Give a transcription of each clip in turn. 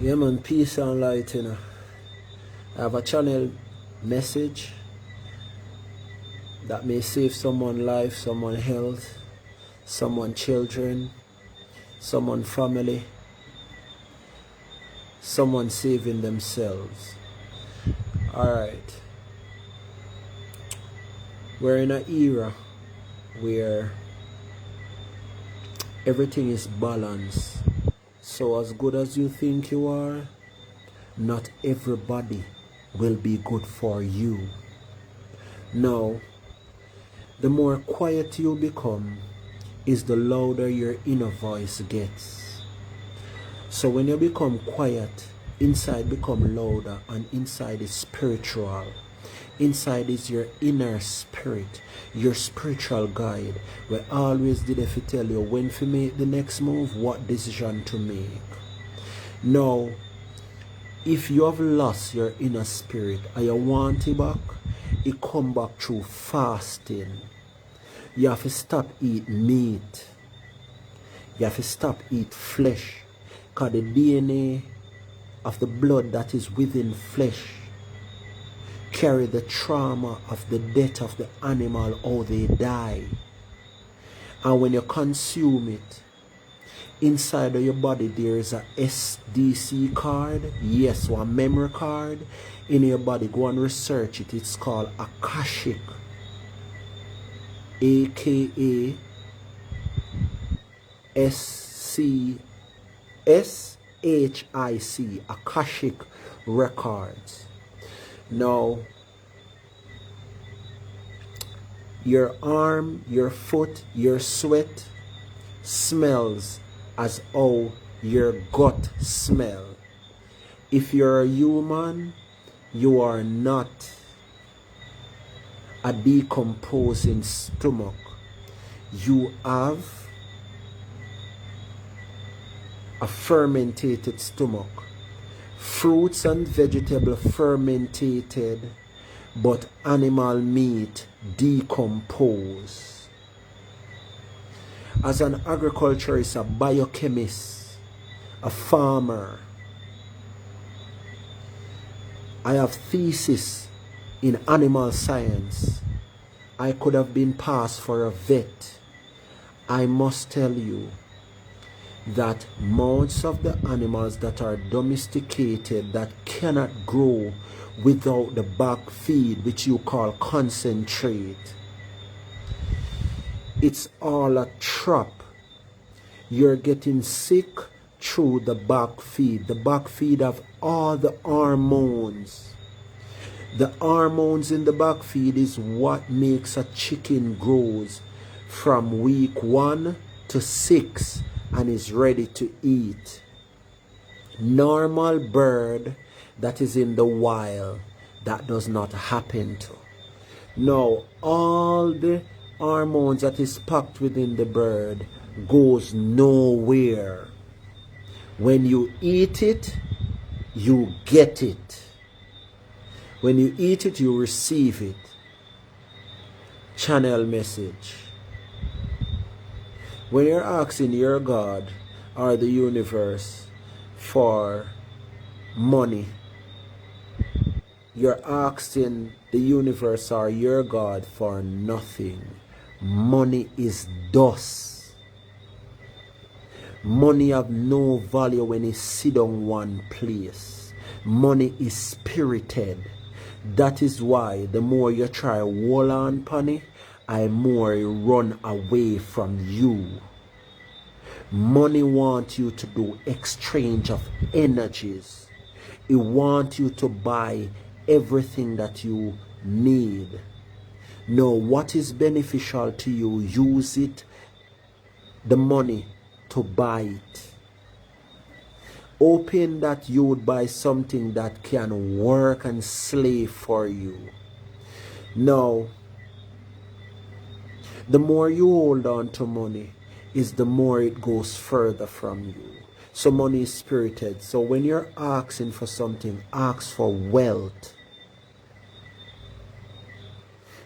Yeah man, peace and light, I have a channel message that may save someone's life, someone's health, someone's children, someone's family, someone saving themselves. Alright. We're in an era where everything is balanced. So as good as you think you are, not everybody will be good for you. Now, the more quiet you become is the louder your inner voice gets. So when you become quiet, inside become louder, and inside is spiritual. Inside is your inner spirit, your spiritual guide, where always did if tell you when to make the next move, what decision to make. Now, if you have lost your inner spirit and you want it back, it come back through fasting. You have to stop eating meat. You have to stop eating flesh. Because the DNA of the blood that is within flesh carry the trauma of the death of the animal or they die. And when you consume it, inside of your body there is a SDC card, yes, or a memory card in your body. Go and research it. It's called Akashic, aka SHIC, Akashic records. Now, your arm, your foot, your sweat smells as how your gut smell. If you're a human, you are not a decomposing stomach. You have a fermented stomach. Fruits and vegetables fermented, but animal meat decompose. As an agriculturist, a biochemist, a farmer, I have thesis in animal science. I could have been passed for a vet. I must tell you that most of the animals that are domesticated, that cannot grow without the back feed, which you call concentrate, it's all a trap. You're getting sick through the back feed. The back feed have all the hormones. The hormones in the back feed is what makes a chicken grows from week 1 to 6 and is ready to eat. Normal bird that is in the wild, that does not happen to. Now, all the hormones that is packed within the bird goes nowhere. When you eat it, you get it. When you eat it, you receive it. Channel message. When you're asking your God or the universe for money, you're asking the universe or your God for nothing. Money is dust. Money have no value when it sit on one place. Money is spirited. That is why the more you try hold on upon it, the more it run away from you. Money wants you to do exchange of energies. It wants you to buy everything that you need. Know what is beneficial to you, use it, the money, to buy it. Hoping that you would buy something that can work and slave for you. Now, the more you hold on to money, is the more it goes further from you. So money is spirited. So when you're asking for something, ask for wealth.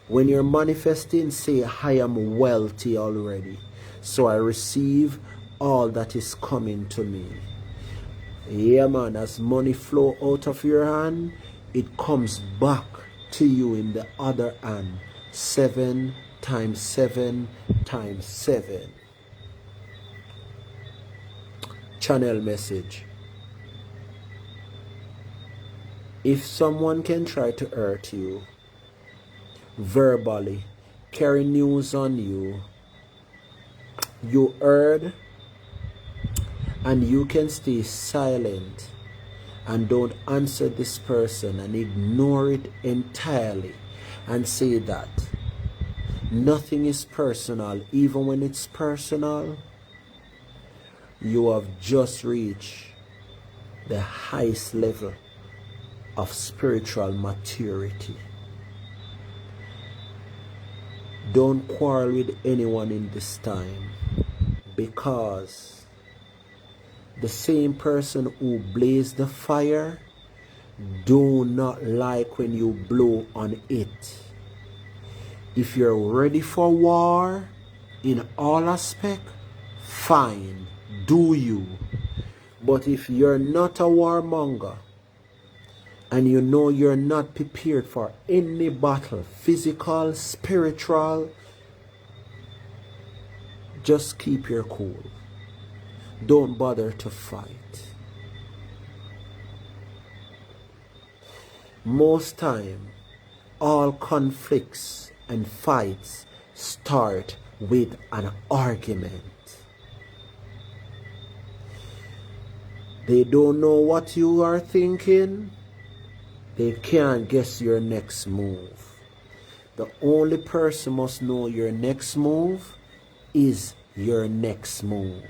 When you're manifesting, say, I am wealthy already, so I receive all that is coming to me. Yeah, man, as money flow out of your hand, it comes back to you in the other hand. 7 times 7 times 7. Channel message. If someone can try to hurt you verbally, carry news on you, you heard, and you can stay silent and don't answer this person and ignore it entirely and say that nothing is personal, even when it's personal, you have just reached the highest level of spiritual maturity. Don't quarrel with anyone in this time, because the same person who blazed the fire do not like when you blow on it. If you're ready for war in all aspects, fine, do you. But if you're not a warmonger and you know you're not prepared for any battle, physical, spiritual, just keep your cool. Don't bother to fight. Most time, all conflicts and fights start with an argument. They don't know what you are thinking. They can't guess your next move. The only person must know your next move is your next move.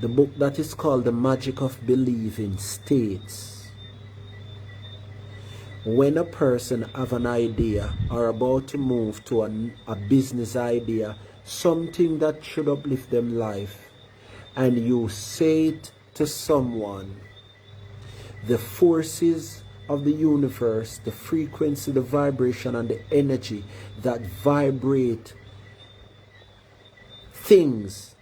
The book that is called The Magic of Believing states, when a person have an idea or about to move to a business idea, something that should uplift them life, and you say it to someone, the forces of the universe, the frequency, the vibration, and the energy that vibrate things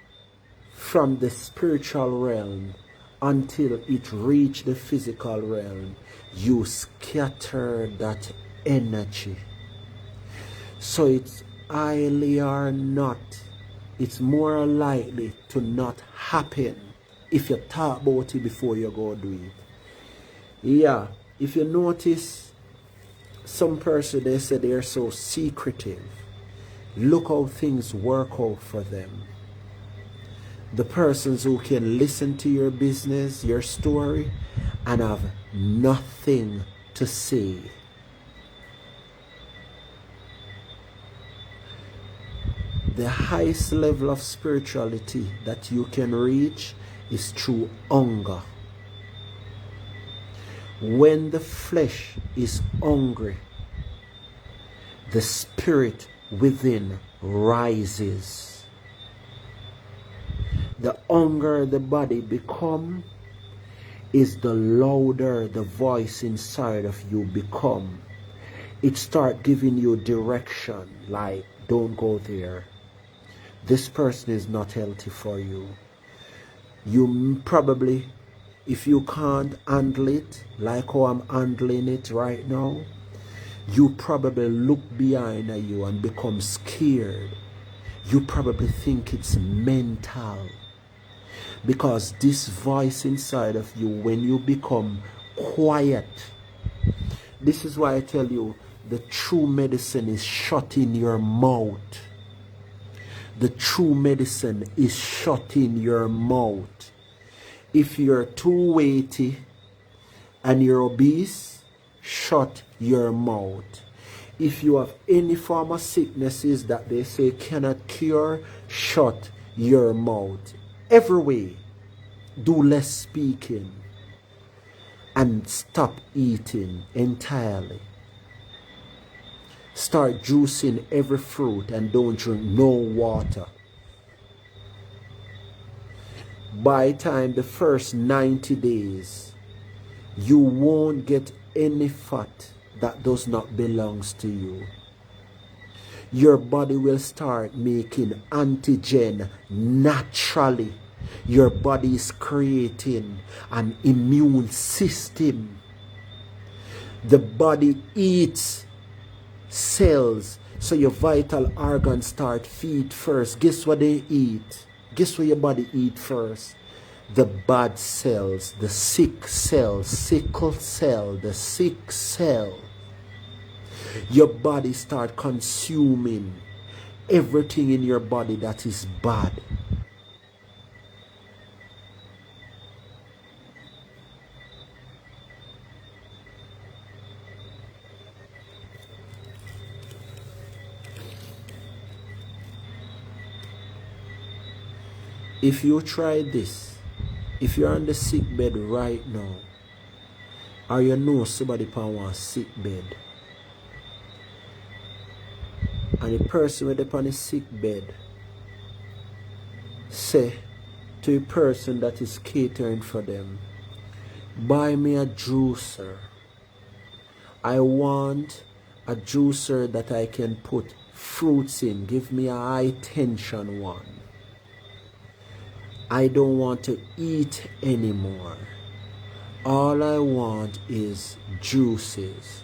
from the spiritual realm until it reach the physical realm, you scatter that energy. So it's highly or not, it's more likely to not happen if you talk about it before you go do it. Yeah, if you notice, some person, they say they're so secretive. Look how things work out for them. The persons who can listen to your business, your story, and have nothing to say. The highest level of spirituality that you can reach is through hunger. When the flesh is hungry, the spirit within rises. The hunger the body become is the louder the voice inside of you become. It start giving you direction, like, don't go there. This person is not healthy for you. You probably, if you can't handle it, like how I'm handling it right now, you probably look behind at you and become scared. You probably think it's mental. Because this voice inside of you, when you become quiet, this is why I tell you, the true medicine is shut in your mouth. The true medicine is shut in your mouth. If you're too weighty and you're obese, shut your mouth. If you have any form of sicknesses that they say cannot cure, shut your mouth. Every way, do less speaking and stop eating entirely. Start juicing every fruit and don't drink no water. By the time the first 90 days, you won't get any fat that does not belong to you. Your body will start making antigen naturally Your body is creating an immune system. The body eats cells, so your vital organs start feed first. Guess what they eat? Guess what your body eat first? The bad cells, the sick cells, sickle cell, the sick cell. Your body start consuming everything in your body that is bad. If you try this, if you're on the sick bed right now, or you know somebody on a sick bed, and the person with upon a sick bed say to a person that is catering for them, buy me a juicer. I want a juicer that I can put fruits in. Give me a high tension one. I don't want to eat anymore. All I want is juices.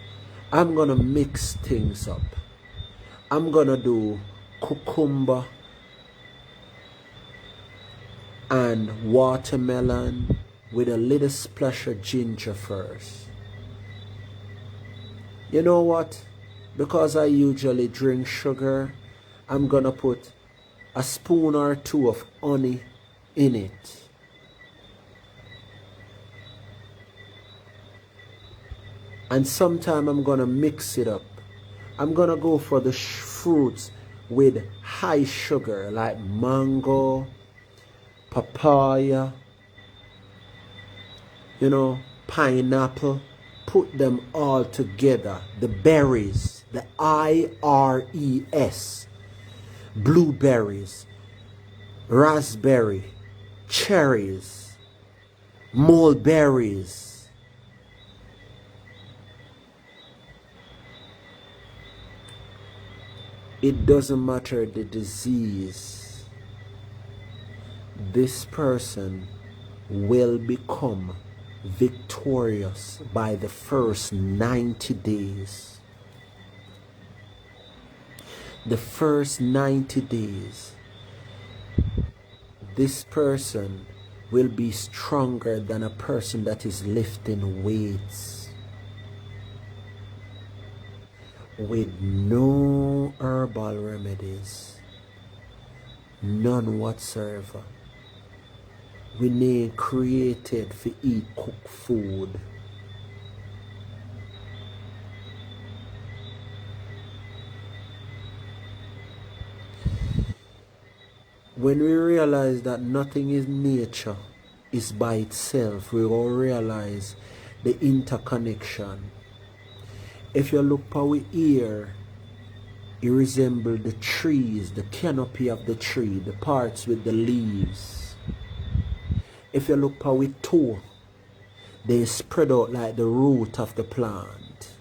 I'm gonna mix things up. I'm gonna do cucumber and watermelon with a little splash of ginger first. You know what? Because I usually drink sugar, I'm gonna put a spoon or two of honey in it. And sometime I'm gonna mix it up. I'm gonna go for the fruits with high sugar like mango, papaya, pineapple. Put them all together. The berries, the IRES, blueberries, raspberry, cherries, mulberries. It doesn't matter the disease. This person will become victorious by the first 90 days. The first 90 days, this person will be stronger than a person that is lifting weights with no herbal remedies, none whatsoever. We need created for eat cooked food. When we realize that nothing in nature is by itself, we all realize the interconnection. If you look how we ear, it resembles the trees, the canopy of the tree, the parts with the leaves. If you look how we toe, they spread out like the root of the plant.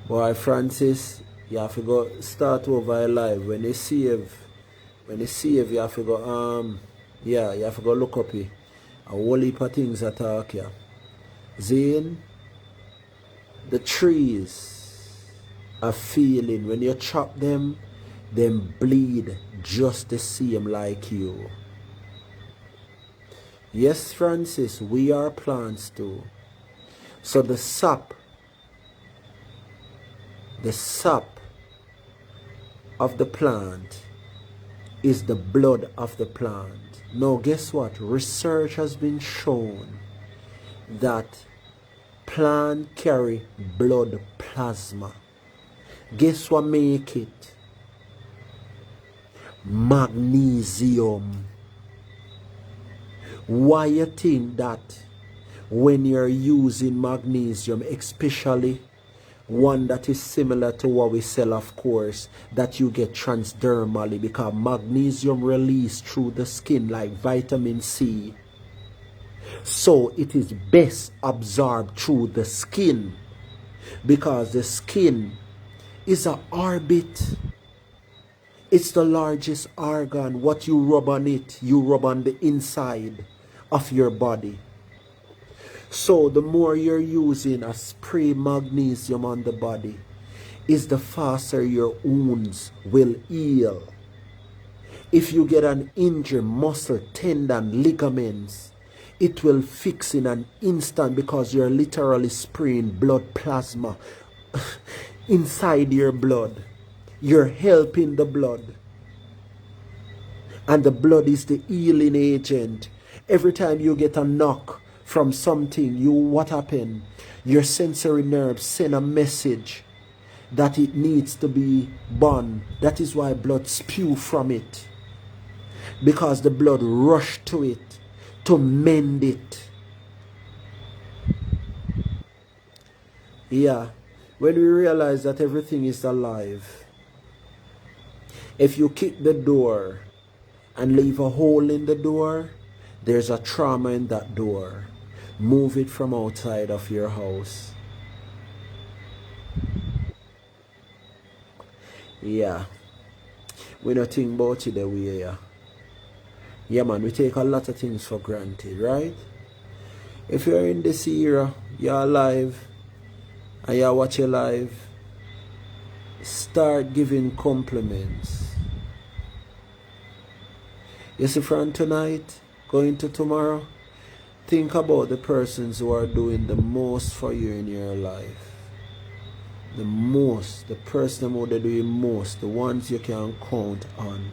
Boy, Francis, you have to go start over your life. When you save, you have to go, you have to go look up here. A whole heap of things attack you. Zane, the trees are feeling, when you chop them bleed just the same like you. Yes, Francis, we are plants too. So the sap of the plant is the blood of the plant. Now guess what? Research has been shown that plant carry blood plasma. Guess what make it? Magnesium. Why you think that when you're using magnesium, especially one that is similar to what we sell, of course, that you get transdermally, because magnesium released through the skin like vitamin C. So it is best absorbed through the skin, because the skin is an orbit. It's the largest organ. What you rub on it, you rub on the inside of your body. So the more you're using a spray magnesium on the body, is the faster your wounds will heal. If you get an injury, muscle, tendon, ligaments, it will fix in an instant because you're literally spraying blood plasma inside your blood. You're helping the blood. And the blood is the healing agent. Every time you get a knock from something, what happened? Your sensory nerves send a message that it needs to be born. That is why blood spew from it. Because the blood rushed to it to mend it. Yeah. When we realize that everything is alive, if you kick the door and leave a hole in the door, there's a trauma in that door. Move it from outside of your house. Yeah. We don't think about it the way, yeah. Yeah, man, we take a lot of things for granted, right? If you're in this era, you're alive, and you watch your live, start giving compliments. You see, from tonight, going to tomorrow, think about the persons who are doing the most for you in your life. The most, the person who they're doing most, the ones you can count on.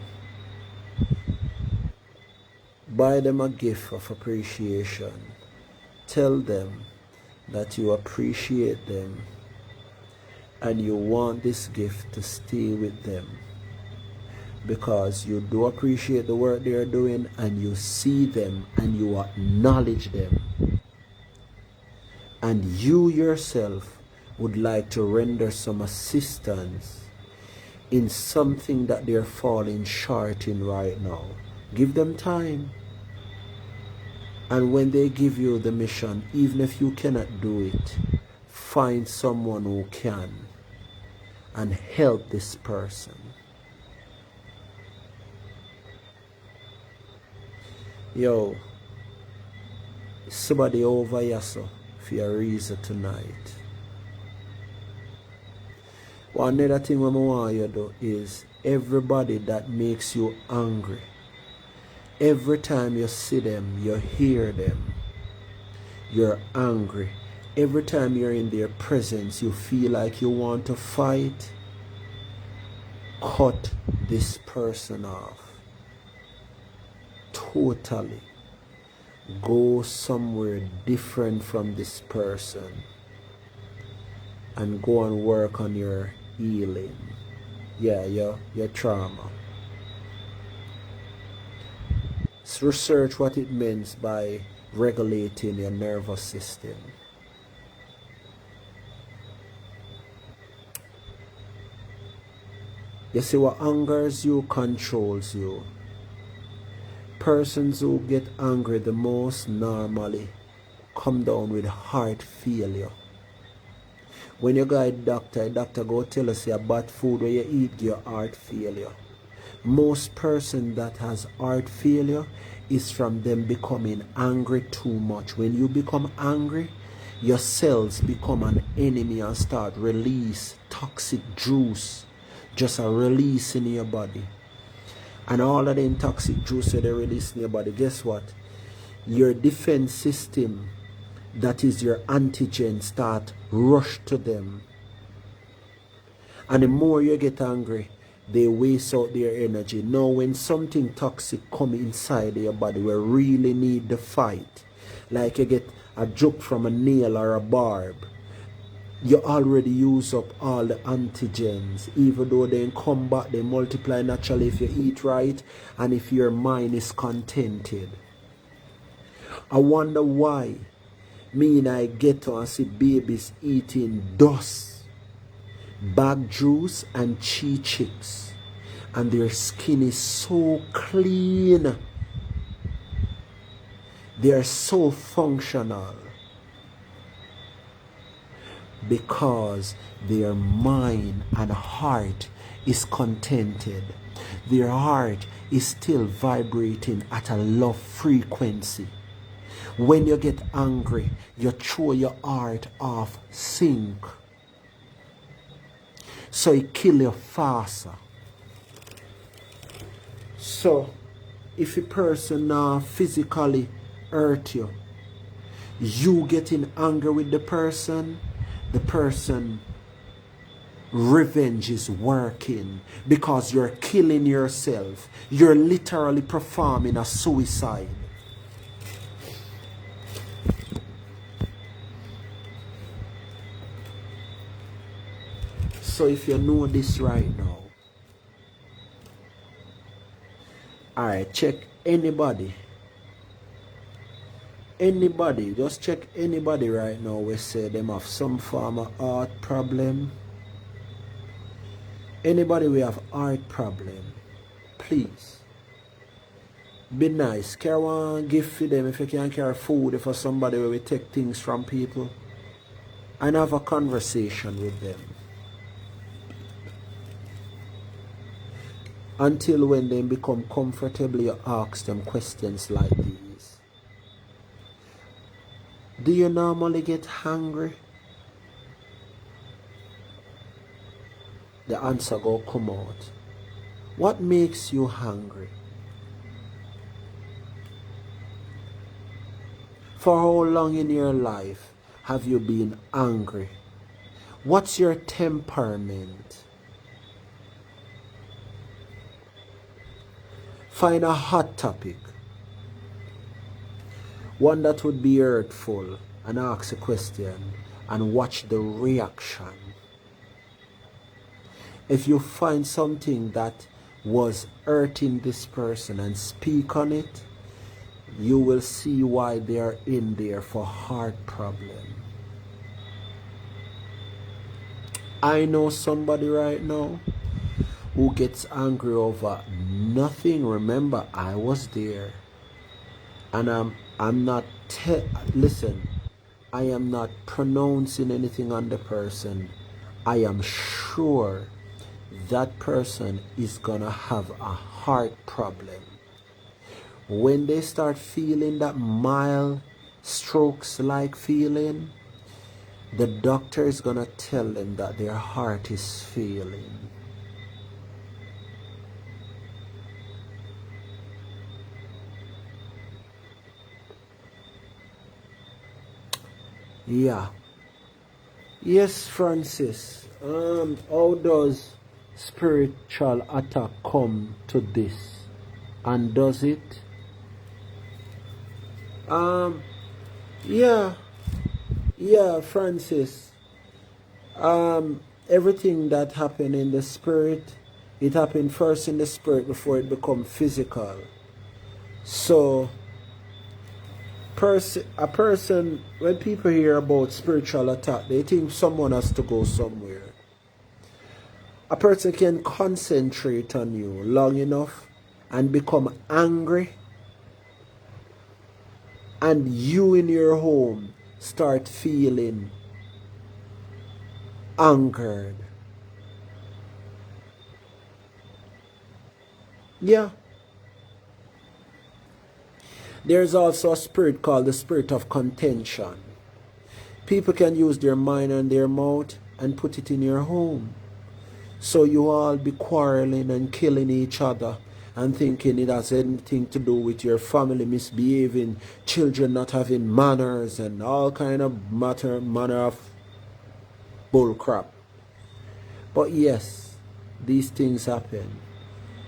Buy them a gift of appreciation. Tell them that you appreciate them and you want this gift to stay with them because you do appreciate the work they are doing and you see them and you acknowledge them, and you yourself would like to render some assistance in something that they're falling short in right now. Give them time. And when they give you the mission, even if you cannot do it, find someone who can and help this person. Yo, somebody over here so for a reason tonight. One other thing I want you to do is everybody that makes you angry, every time you see them, you hear them, you're angry. Every time you're in their presence, you feel like you want to fight. Cut this person off. Totally. Go somewhere different from this person. And go and work on your healing. Yeah, your trauma. Research what it means by regulating your nervous system. You see, what angers you controls you. Persons who get angry the most normally come down with heart failure. When you go to the doctor go tell us your bad food where you eat give your heart failure. Most person that has heart failure is from them becoming angry too much. When you become angry, your cells become an enemy and start release toxic juice. Just a release in your body. And all of the toxic juice that they release in your body, guess what? Your defense system, that is your antigen, start rush to them. And the more you get angry, they waste out their energy. Now when something toxic come inside your body, we really need the fight. Like you get a joke from a nail or a barb. You already use up all the antigens. Even though they come back, they multiply naturally if you eat right and if your mind is contented. I wonder why me and I get to and see babies eating dust, bag juice and cheese chips, and their skin is so clean. They are so functional. because their mind and heart is contented. Their heart is still vibrating at a love frequency. When you get angry, you throw your heart off sync. So it kills you faster. So if a person physically hurt you, you getting angry with the person revenge is working because you're killing yourself. You're literally performing a suicide. So if you know this right now, alright, check anybody, just check anybody right now we say them have some form of heart problem. Anybody we have heart problem, please be nice. Carry one gift for them. If you can't carry food for somebody where we take things from people, and have a conversation with them until when they become comfortable. You ask them questions like these. Do you normally get hungry? The answer go come out. What makes you hungry? For how long in your life have you been angry? What's your temperament? Find a hot topic, one that would be hurtful, and ask a question and watch the reaction. If you find something that was hurting this person and speak on it, you will see why they are in there for heart problem. I know somebody right now who gets angry over nothing. Remember, I was there, and I'm not listen, I am not pronouncing anything on the person. I am sure that person is gonna have a heart problem. When they start feeling that mild strokes like feeling, the doctor is gonna tell them that their heart is failing. Yeah. Yes, Francis. How does spiritual attack come to this? And does it? Yeah, Francis. Everything that happened in the spirit, it happened first in the spirit before it become physical. So a person, when people hear about spiritual attack, they think someone has to go somewhere. A person can concentrate on you long enough and become angry, and you in your home start feeling angered. Yeah. There's also a spirit called the spirit of contention. People can use their mind and their mouth and put it in your home. So you all be quarreling and killing each other and thinking it has anything to do with your family misbehaving, children not having manners, and all kind of manner of bullcrap. But yes, these things happen.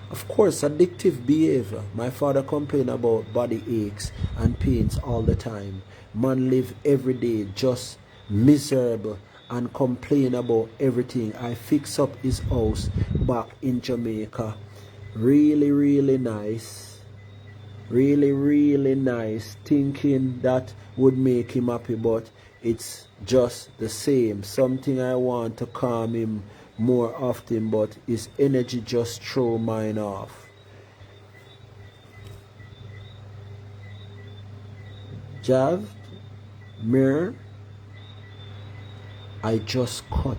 Of course, addictive behavior. My father complained about body aches and pains all the time. Man live every day just miserable and complain about everything. I fix up his house back in Jamaica. Really, really nice. Really, really nice. Thinking that would make him happy, but it's just the same. Something I want to calm him more often, but his energy just throw mine off. Jav, Mir, I just cut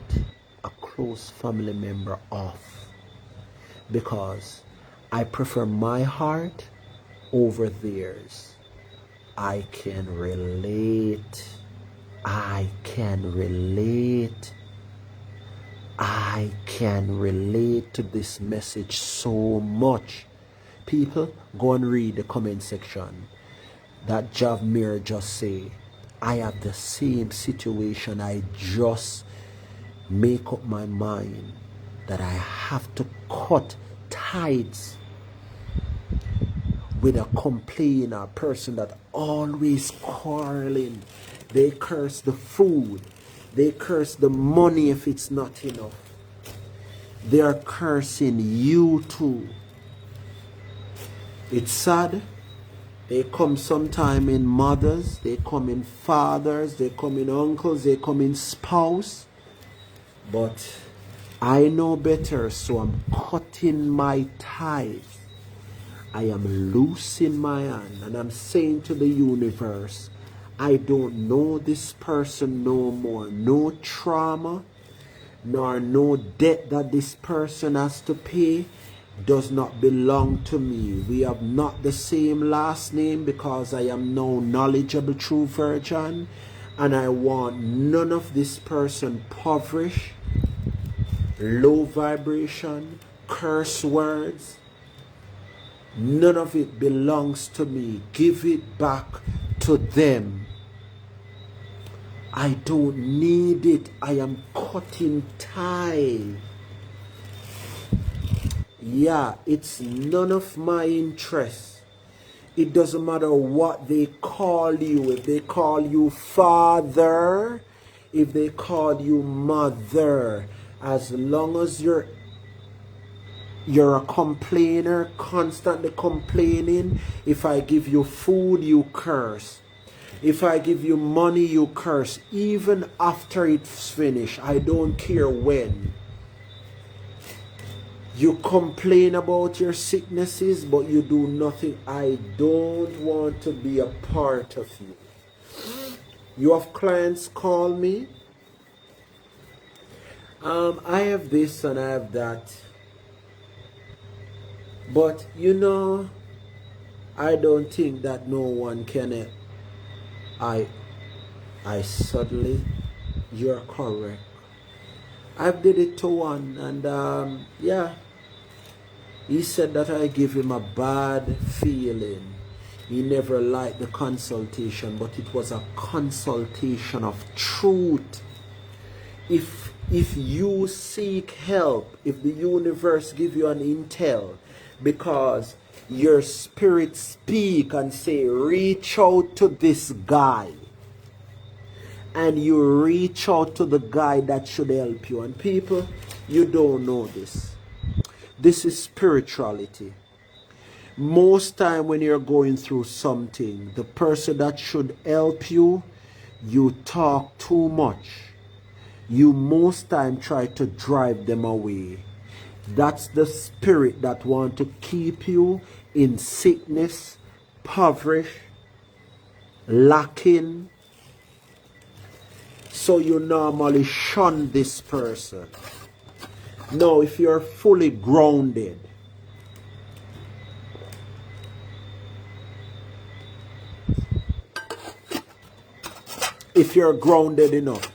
a close family member off because I prefer my heart over theirs. I can relate. I can relate. I can relate to this message so much. People, go and read the comment section. That Javmir just say, I have the same situation. I just make up my mind that I have to cut ties with a complainer, person that always quarreling. They curse the food. They curse the money if it's not enough. They are cursing you too. It's sad. They come sometime in mothers, they come in fathers, they come in uncles, they come in spouse. But I know better, so I'm cutting my ties. I am loosing my hand and I'm saying to the universe, I don't know this person no more. No trauma, nor no debt that this person has to pay does not belong to me. We have not the same last name because I am now knowledgeable true virgin, and I want none of this person impoverished, low vibration, curse words. None of it belongs to me. Give it back to them. I don't need it. I am cutting ties. Yeah, it's none of my interest. It doesn't matter what they call you. If they call you father, if they call you mother, as long as you're a complainer, constantly complaining. If I give you food, you curse. If I give you money, you curse. Even after it's finished, I don't care when. You complain about your sicknesses, but you do nothing. I don't want to be a part of you. You have clients call me. I have this and I have that. But you know, I don't think that no one can. I suddenly, you're correct. I've did it to one, and yeah, he said that I give him a bad feeling. He never liked the consultation, but it was a consultation of truth. If you seek help, if the universe give you an intel, because your spirit speak and say, reach out to this guy, and you reach out to the guy that should help you. And people, you don't know this. This is spirituality. Most time when you're going through something, the person that should help you, you talk too much. You most time try to drive them away. That's the spirit that want to keep you in sickness, poverty, lacking. So you normally shun this person. Now, if you're fully grounded, if you're grounded enough,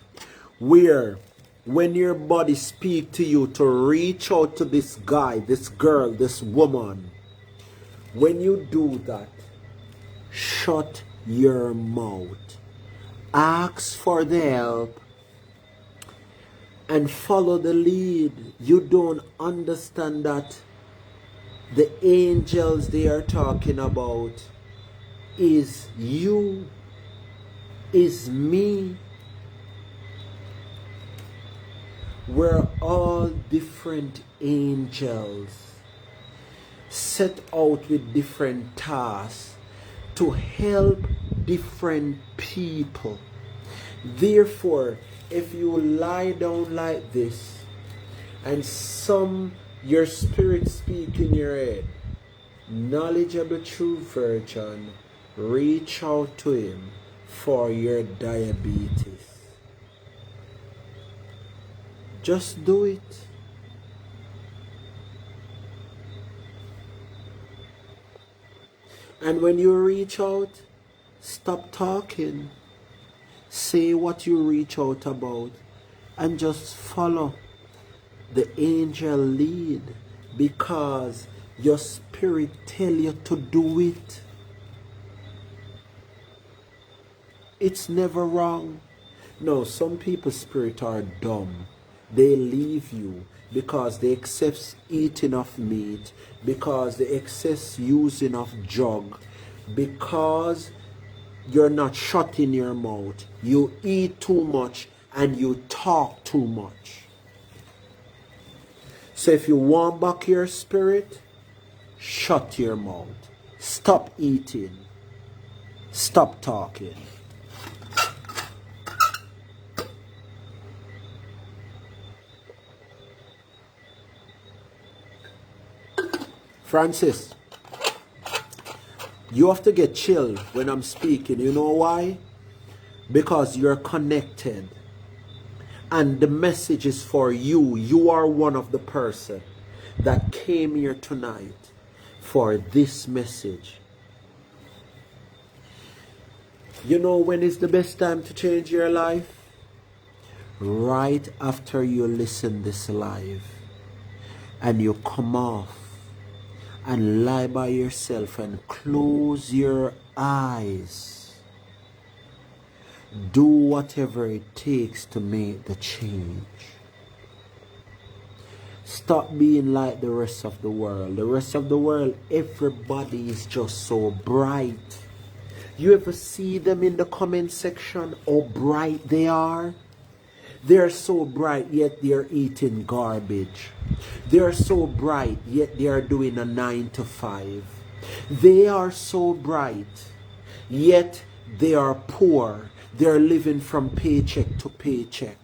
where when your body speak to you to reach out to this guy, this girl, this woman, when you do that, shut your mouth. Ask for the help and follow the lead. You don't understand that the angels they are talking about is you, is me. We're all different angels set out with different tasks to help different people. Therefore, if you lie down like this and your spirit speak in your head, knowledgeable true virgin, reach out to him for your diabetes. Just do it. And when you reach out, stop talking. Say what you reach out about and just follow the angel lead, because your spirit tell you to do it. It's never wrong. No, some people's spirit are dumb. They leave you because they excess eating of meat, because they excess using of drug, because you're not shutting your mouth. You eat too much and you talk too much. So if you want back your spirit, shut your mouth. Stop eating. Stop talking. Francis, you have to get chill when I'm speaking. You know why? Because you're connected. And the message is for you. You are one of the person that came here tonight for this message. You know when is the best time to change your life? Right after you listen this live and you come off and lie by yourself and close your eyes. Do whatever it takes to make the change. Stop being like the rest of the world. The rest of the world, everybody is just so bright. You ever see them in the comment section, how bright they are? They're so bright, yet they're eating garbage. They're so bright, yet they are doing a 9 to 5. They are so bright, yet they are poor. They're living from paycheck to paycheck.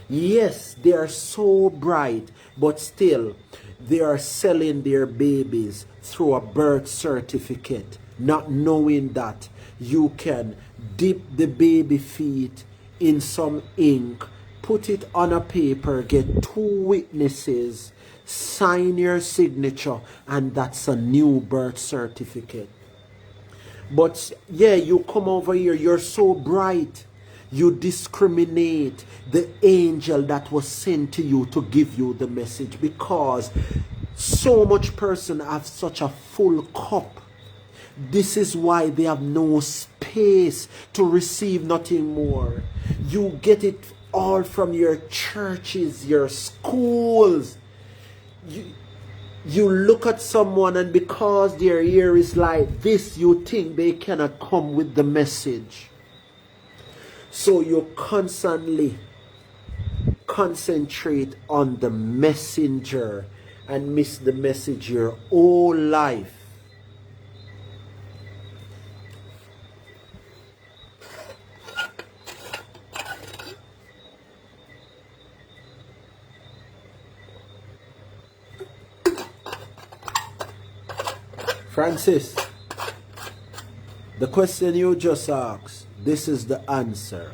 Yes, they are so bright, but still, they are selling their babies through a birth certificate, not knowing that you can dip the baby feet in some ink, put it on a paper, get 2 witnesses, sign your signature, and that's a new birth certificate. But yeah, you come over here, you're so bright, you discriminate the angel that was sent to you to give you the message, because so much person have such a full cup. This is why they have no space to receive nothing more. You get it all from your churches, your schools. You look at someone, and because their ear is like this, you think they cannot come with the message. So you constantly concentrate on the messenger and miss the message your whole life. Francis, the question you just asked, this is the answer.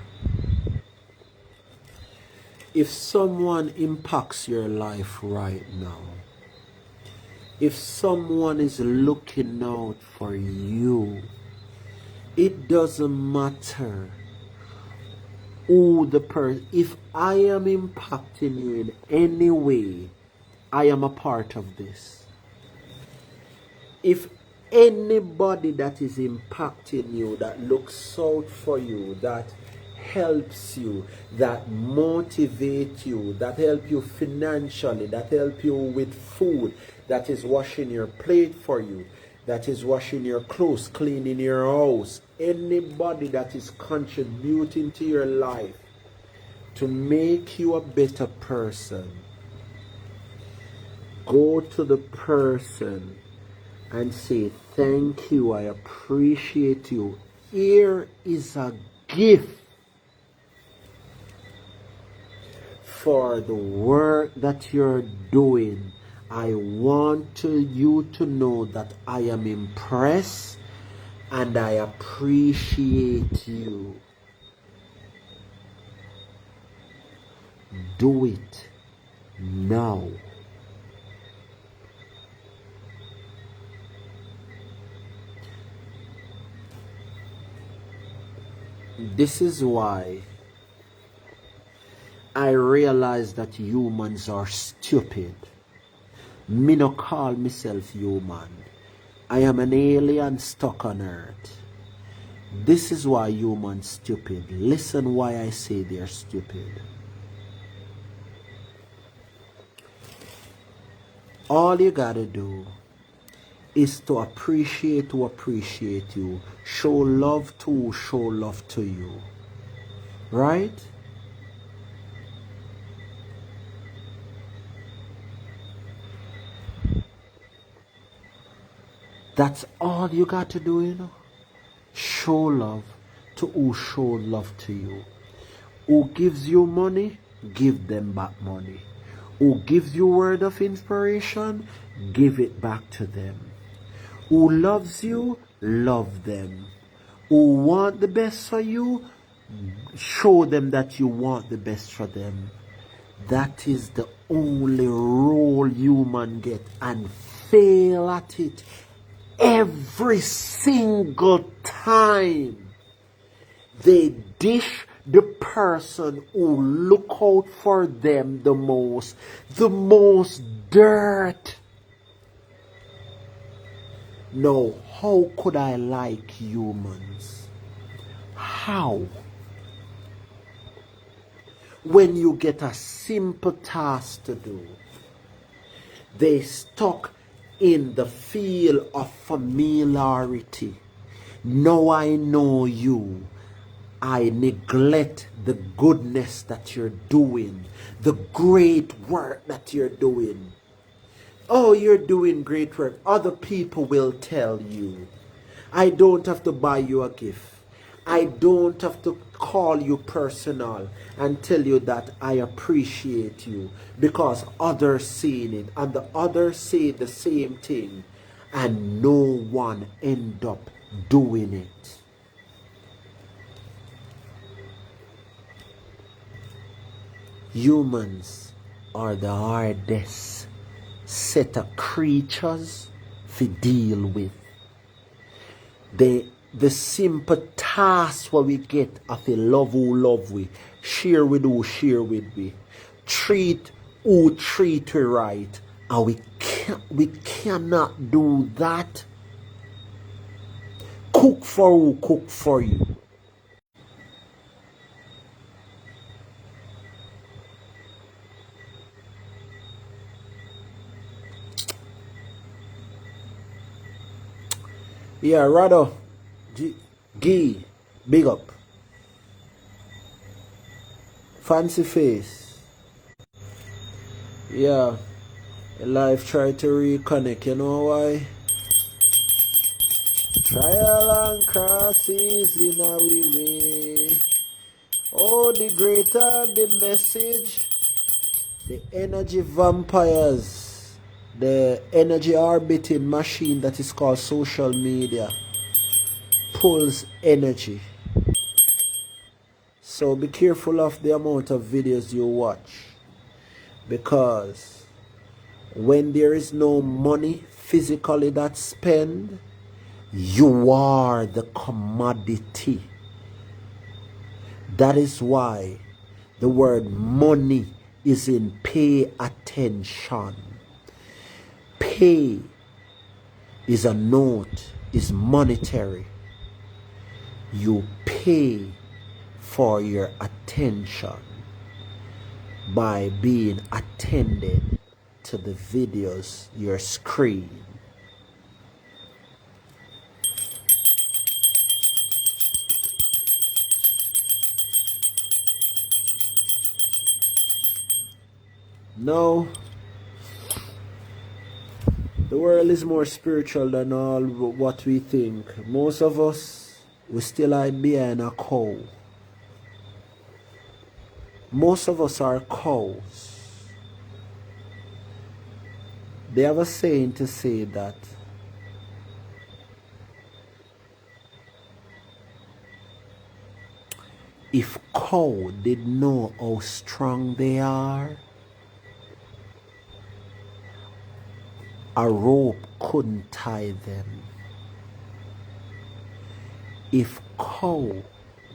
If someone impacts your life right now, if someone is looking out for you, it doesn't matter who the person. If I am impacting you in any way, I am a part of this. If anybody that is impacting you, that looks out for you, that helps you, that motivates you, that help you financially, that help you with food, that is washing your plate for you, that is washing your clothes, cleaning your house, anybody that is contributing to your life to make you a better person, go to the person and say, thank you, I appreciate you. Here is a gift for the work that you're doing. I want you to know that I am impressed and I appreciate you. Do it. now. This is why I realize that humans are stupid. Me no call myself human. I am an alien stuck on earth. This is why humans stupid. Listen why I say they're stupid. All you gotta do is to appreciate who appreciate you. Show love to who show love to you. Right? That's all you got to do, you know. Show love to who show love to you. Who gives you money, give them back money. Who gives you word of inspiration, give it back to them. Who loves you, love them. Who want the best for you, show them that you want the best for them. That is the only role human get, and fail at it every single time. They dish the person who look out for them the most dirt. Now, how could I like humans? How? When you get a simple task to do, they stuck in the field of familiarity. Now I know you. I neglect the goodness that you're doing, the great work that you're doing. Oh, you're doing great work. Other people will tell you. I don't have to buy you a gift. I don't have to call you personal and tell you that I appreciate you, because others seen it and the others say the same thing and no one end up doing it. Humans are the hardest set of creatures to deal with. The simple task what we get of a love who love we, share with who share with we, treat who treat we right, and we cannot do that. Cook for who cook for you. Yeah, rather Gee, big up. Fancy face. Yeah, life try to reconnect, you know why? Trial and crosses in our way. Oh, the greater the message, the energy vampires, the energy orbiting machine that is called social media pulls energy. So be careful of the amount of videos you watch, because when there is no money physically that's spent, you are the commodity. That is why the word money is in pay attention. Pay is a note, is monetary. You pay for your attention by being attended to the videos, your screen. No, the world is more spiritual than all what we think. Most of us, we still hide behind a cow. Most of us are cows. They have a saying to say that if cow did know how strong they are, A rope couldn't tie them. If cow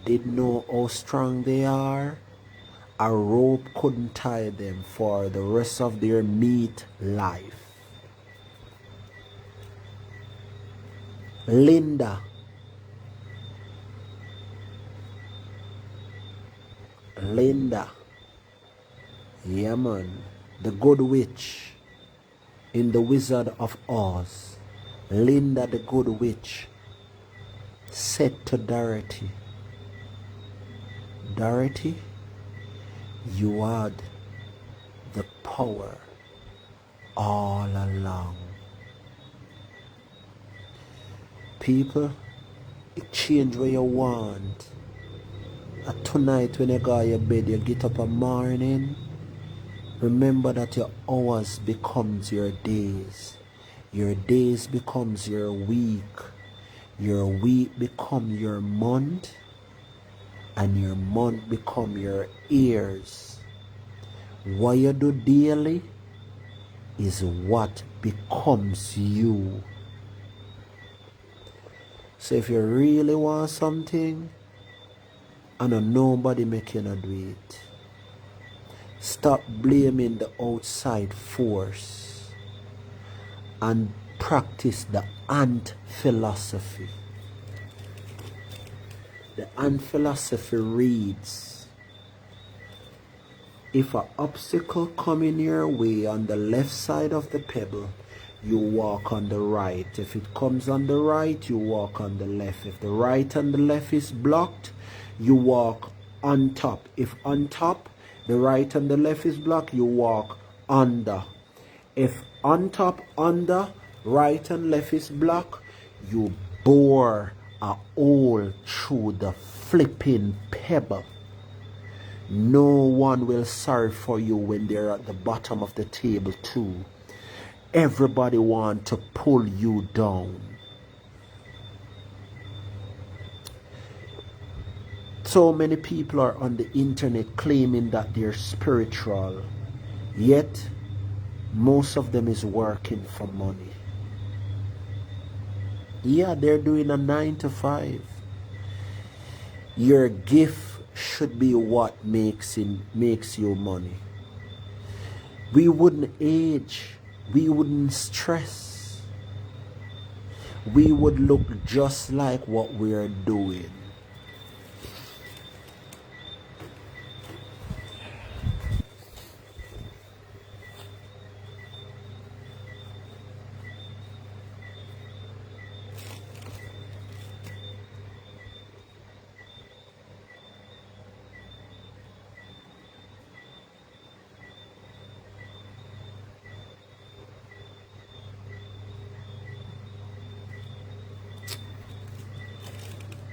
did know how strong they are, a rope couldn't tie them for the rest of their meat life. Linda, yeah man, the good witch in The Wizard of Oz, Linda the good witch said to Dorothy, Dorothy, you had the power all along. People, it change what you want. And tonight when you go to your bed, you get up a morning, remember that your hours becomes your days. Your days becomes your week. Your week become your month. And your month become your years. What you do daily is what becomes you. So if you really want something, and nobody make you not do it, stop blaming the outside force and practice the ant philosophy. The ant philosophy reads, if an obstacle come in your way on the left side of the pebble, you walk on the right. If it comes on the right, you walk on the left. If the right and the left is blocked, you walk on top. If on top, the right and the left is blocked, you walk under. If on top, under, right and left is blocked, you bore a hole through the flipping pebble. No one will sorry for you when they're at the bottom of the table too. Everybody want to pull you down. So many people are on the internet claiming that they're spiritual, yet most of them is working for money. Yeah, they're doing a 9 to 5. Your gift should be what makes you money. We wouldn't age. We wouldn't stress. We would look just like what we're doing.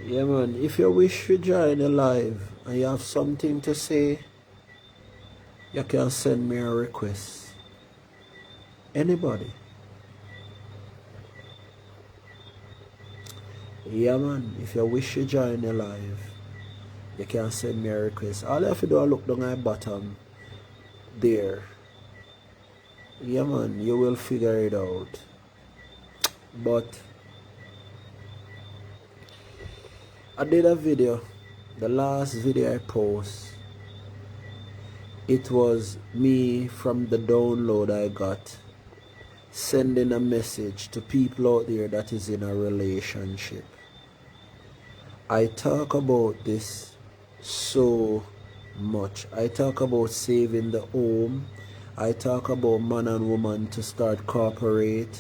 Yeah man, if you wish to join the live and you have something to say, you can send me a request. Anybody. Yeah man, if you wish to join the live, you can send me a request. All you have to do is look down at the bottom there. Yeah man, you will figure it out. But I did a video, the last video I post, it was me from the download I got, sending a message to people out there that is in a relationship. I talk about this so much. I talk about saving the home. I talk about man and woman to start cooperate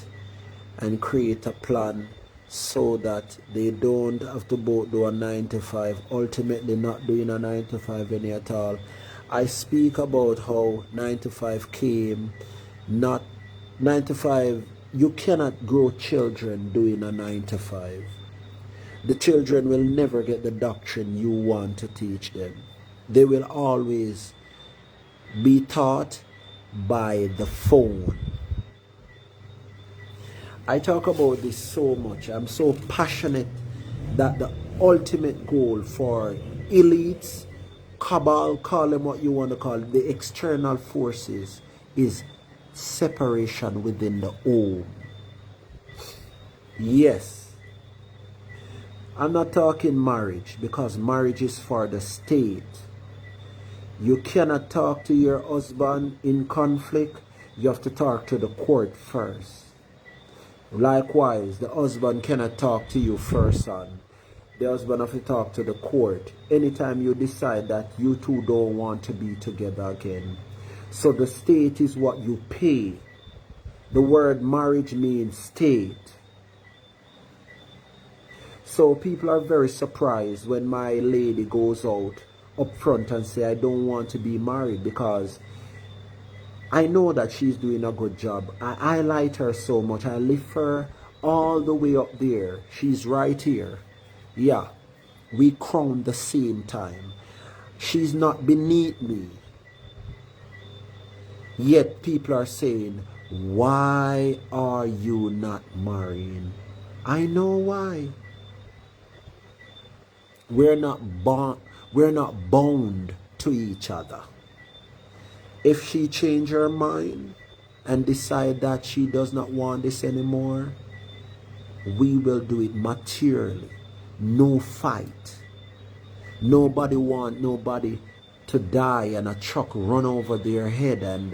and create a plan so that they don't have to both do a 9 to 5, ultimately not doing a 9 to 5 any at all. I speak about how 9 to 5 came, not 9 to 5, you cannot grow children doing a 9 to 5. The children will never get the doctrine you want to teach them. They will always be taught by the phone. I talk about this so much. I'm so passionate that the ultimate goal for elites, cabal, call them what you want to call it, the external forces, is separation within the home. Yes, I'm not talking marriage, because marriage is for the state. You cannot talk to your husband in conflict. You have to talk to the court first. Likewise, the husband cannot talk to you first, son. The husband have to talk to the court anytime you decide that you two don't want to be together again. So the state is what you pay. The word marriage means state. So people are very surprised when my lady goes out up front and say, I don't want to be married, because I know that she's doing a good job. I highlight her so much. I lift her all the way up there. She's right here. Yeah, we crown the same time. She's not beneath me. Yet people are saying, why are you not marrying? I know why. We're not bound to each other. If she change her mind and decide that she does not want this anymore, we will do it materially. No fight. Nobody want nobody to die and a truck run over their head, and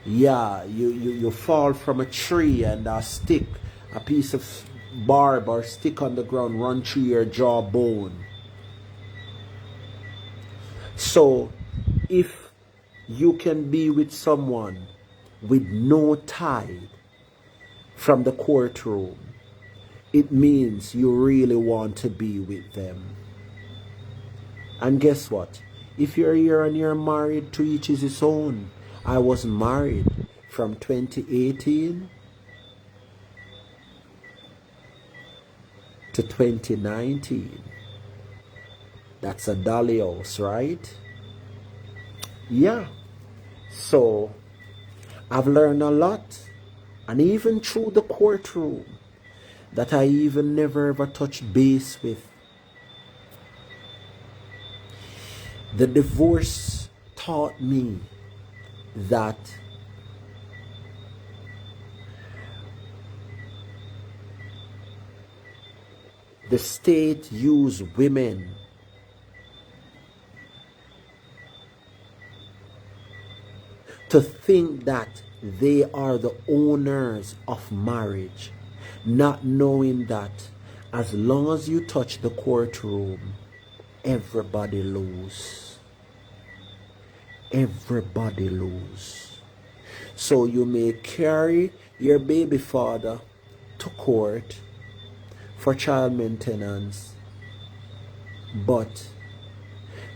yeah, you fall from a tree and a stick, a piece of barb or stick on the ground run through your jawbone. So if you can be with someone with no tie from the courtroom, it means you really want to be with them. And guess what? If you're here and you're married, to each is his own. I was married from 2018 to 2019. That's a dolly house, right? Yeah. So I've learned a lot. And even through the courtroom, that I even never ever touched base with. The divorce taught me that the state used women to think that they are the owners of marriage, not knowing that as long as you touch the courtroom, everybody lose. Everybody lose. So you may carry your baby father to court for child maintenance, but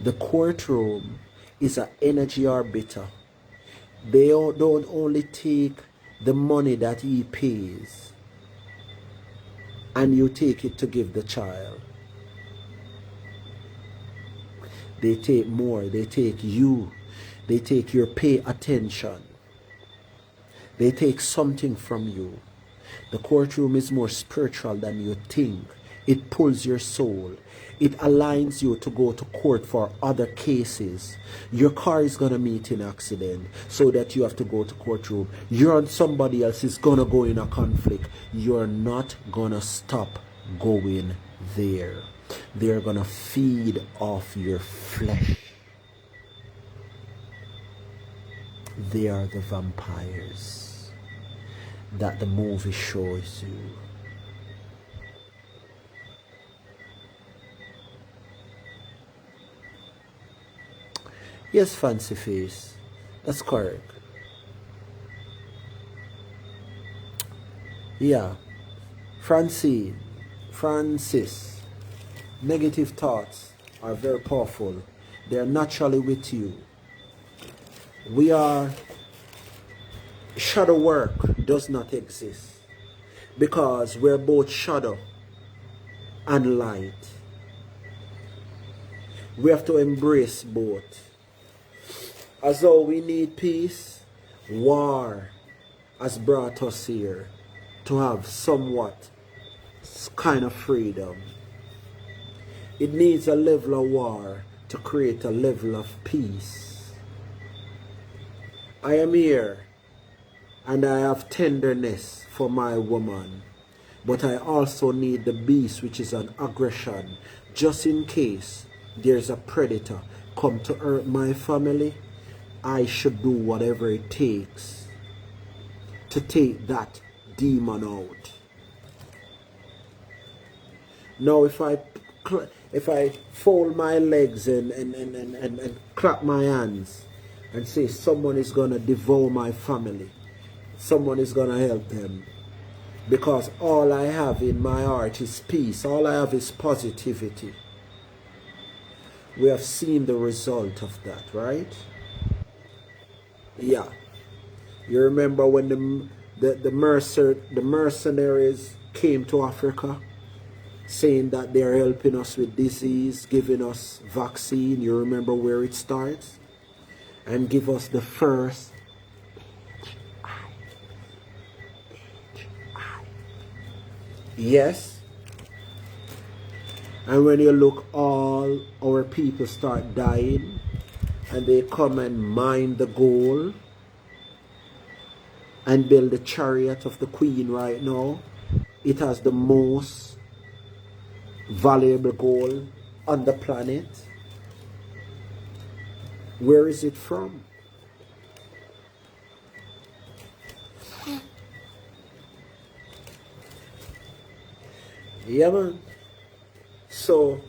the courtroom is an energy arbiter. They don't only take the money that he pays and you take it to give the child. They take more. They take you. They take your pay attention. They take something from you. The courtroom is more spiritual than you think. It pulls your soul. It aligns you to go to court for other cases. Your car is going to meet in accident, so that you have to go to courtroom. You and somebody else is going to go in a conflict. You're not going to stop going there. They're going to feed off your flesh. They are the vampires that the movie shows you. Yes, fancy face. That's correct. Yeah. Francis. Negative thoughts are very powerful. They are naturally with you. Shadow work does not exist, because we're both shadow and light. We have to embrace both. As though we need peace, war has brought us here to have somewhat kind of freedom. It needs a level of war to create a level of peace. I am here and I have tenderness for my woman, but I also need the beast, which is an aggression, just in case there's a predator come to hurt my family. I should do whatever it takes to take that demon out. Now if I fold my legs and clap my hands and say someone is going to devour my family, someone is going to help them, because all I have in my heart is peace, all I have is positivity. We have seen the result of that, right? Yeah. You remember when the mercenaries came to Africa, saying that they're helping us with disease, giving us vaccine. You remember where it starts? And give us the first yes. And when you look, all our people start dying, and they come and mine the gold and build the chariot of the queen right now. It has the most valuable gold on the planet. Where is it from? Yeah, man. So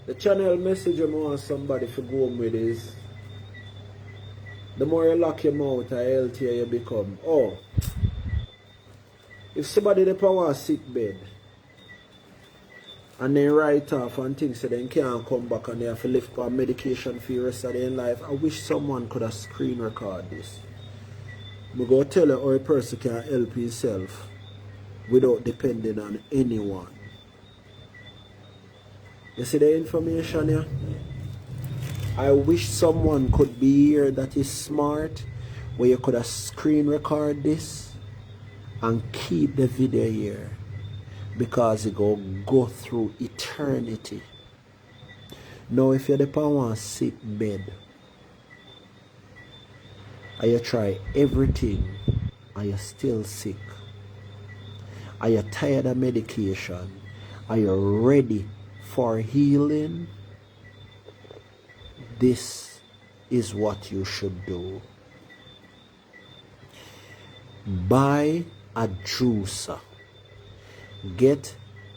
the channel message I want somebody to go home with is, the more you lock your mouth, the healthier you become. Oh, if somebody the power sick bed and then write off and things so they can't come back and they have to live on medication for the rest of their life, I wish someone could have screen record this. I'm going to tell you how a person can help himself without depending on anyone. You see the information here? I wish someone could be here that is smart, where you could have screen record this and keep the video here, because it go through eternity. Now if you're the one sick bed and you try everything and you're still sick, are you tired of medication? Are you ready for healing? This is what you should do. Buy a juicer. Get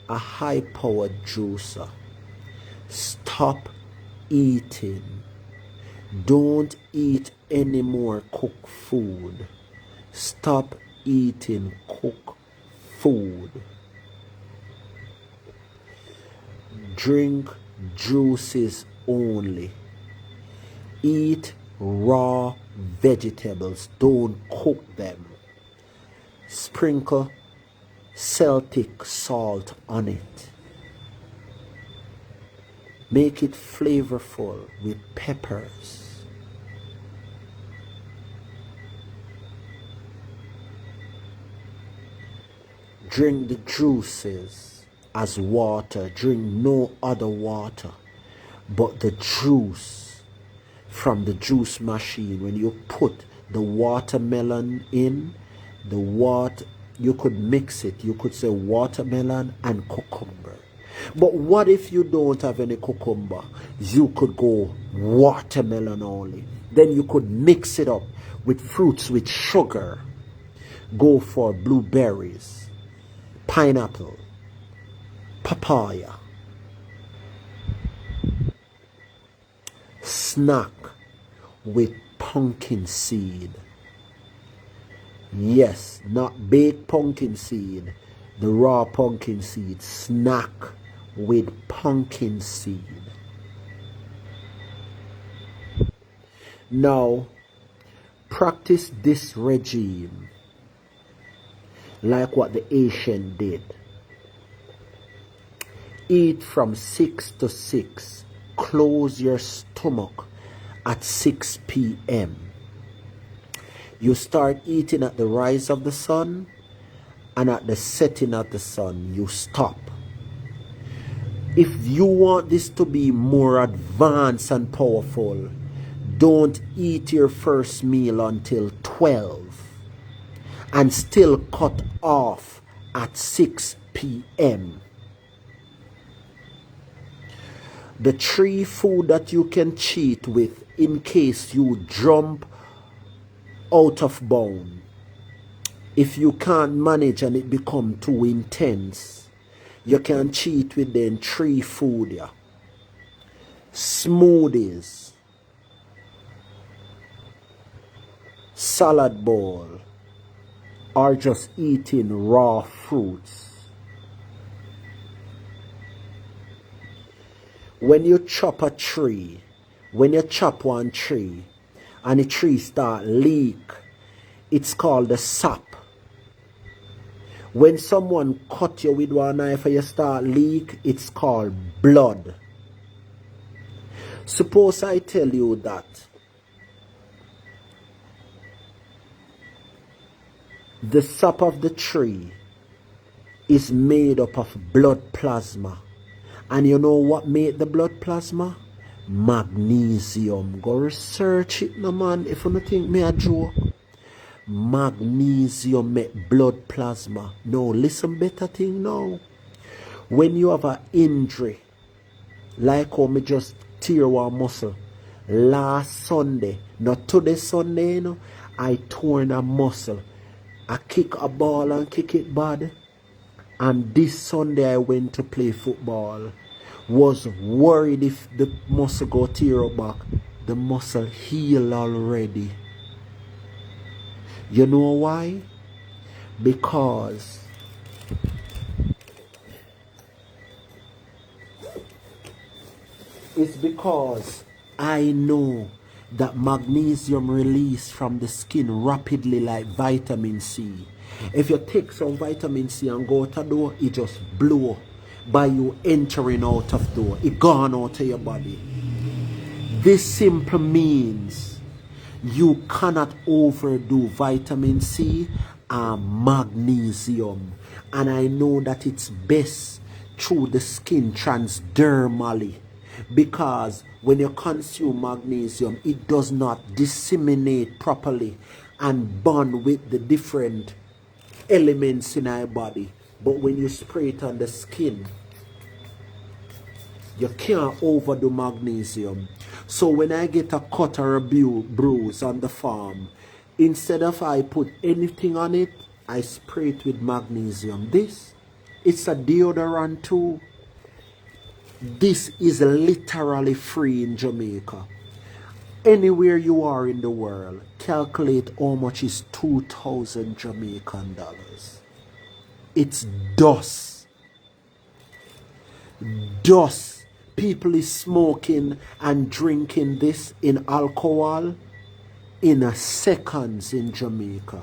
a high-powered juicer. Stop eating. Don't eat any more cooked food. Stop eating cooked food. Drink juices only. Eat raw vegetables. Don't cook them. Sprinkle Celtic salt on it. Make it flavorful with peppers. Drink the juices as water. Drink no other water but the juice from the juice machine. When you put the watermelon in, you could mix it. You could say watermelon and cucumber. But what if you don't have any cucumber? You could go watermelon only. Then you could mix it up with fruits with sugar. Go for blueberries, pineapple, papaya. Snack with pumpkin seed. Yes, not baked pumpkin seed, the raw pumpkin seed. Snack with pumpkin seed. Now, practice this regime like what the Asian did. Eat from 6 to 6. Close your stomach at 6 p.m. You start eating at the rise of the sun, and at the setting of the sun, you stop. If you want this to be more advanced and powerful, don't eat your first meal until 12. and still cut off at 6 p.m. The 3 food that you can cheat with in case you jump out of bound. If you can't manage and it become too intense, you can cheat with them 3 food. Yeah. Smoothies, salad bowl, or just eating raw fruits. When you chop a tree, when you chop one tree and the tree start leak, it's called the sap. When someone cut you with one knife and you start leak, it's called blood. Suppose I tell you that the sap of the tree is made up of blood plasma. And you know what made the blood plasma? Magnesium. Go research it, no man, if you don't think me a joke. Magnesium make blood plasma. No, listen better thing now. When you have an injury, like how me just tear one muscle last Sunday, not today Sunday, you know, I torn a muscle. I kick a ball and kick it bad. And this Sunday I went to play football. Was worried if the muscle go tear up back. The muscle heal already. You know why? Because it's because I know that magnesium release from the skin rapidly like vitamin C. If you take some vitamin C and go out the door, it just blow by you entering out of door. It gone out of your body. This simply means you cannot overdo vitamin C and magnesium. And I know that it's best through the skin transdermally, because when you consume magnesium, it does not disseminate properly and bond with the different elements in our body. But when you spray it on the skin, you can't overdo magnesium. So when I get a cut or a bruise on the farm, instead of I put anything on it, I spray it with magnesium. It's a deodorant too. This is literally free in Jamaica. Anywhere you are in the world, calculate how much is 2,000 Jamaican dollars. It's dust. Dust. People is smoking and drinking this in alcohol in a seconds in Jamaica.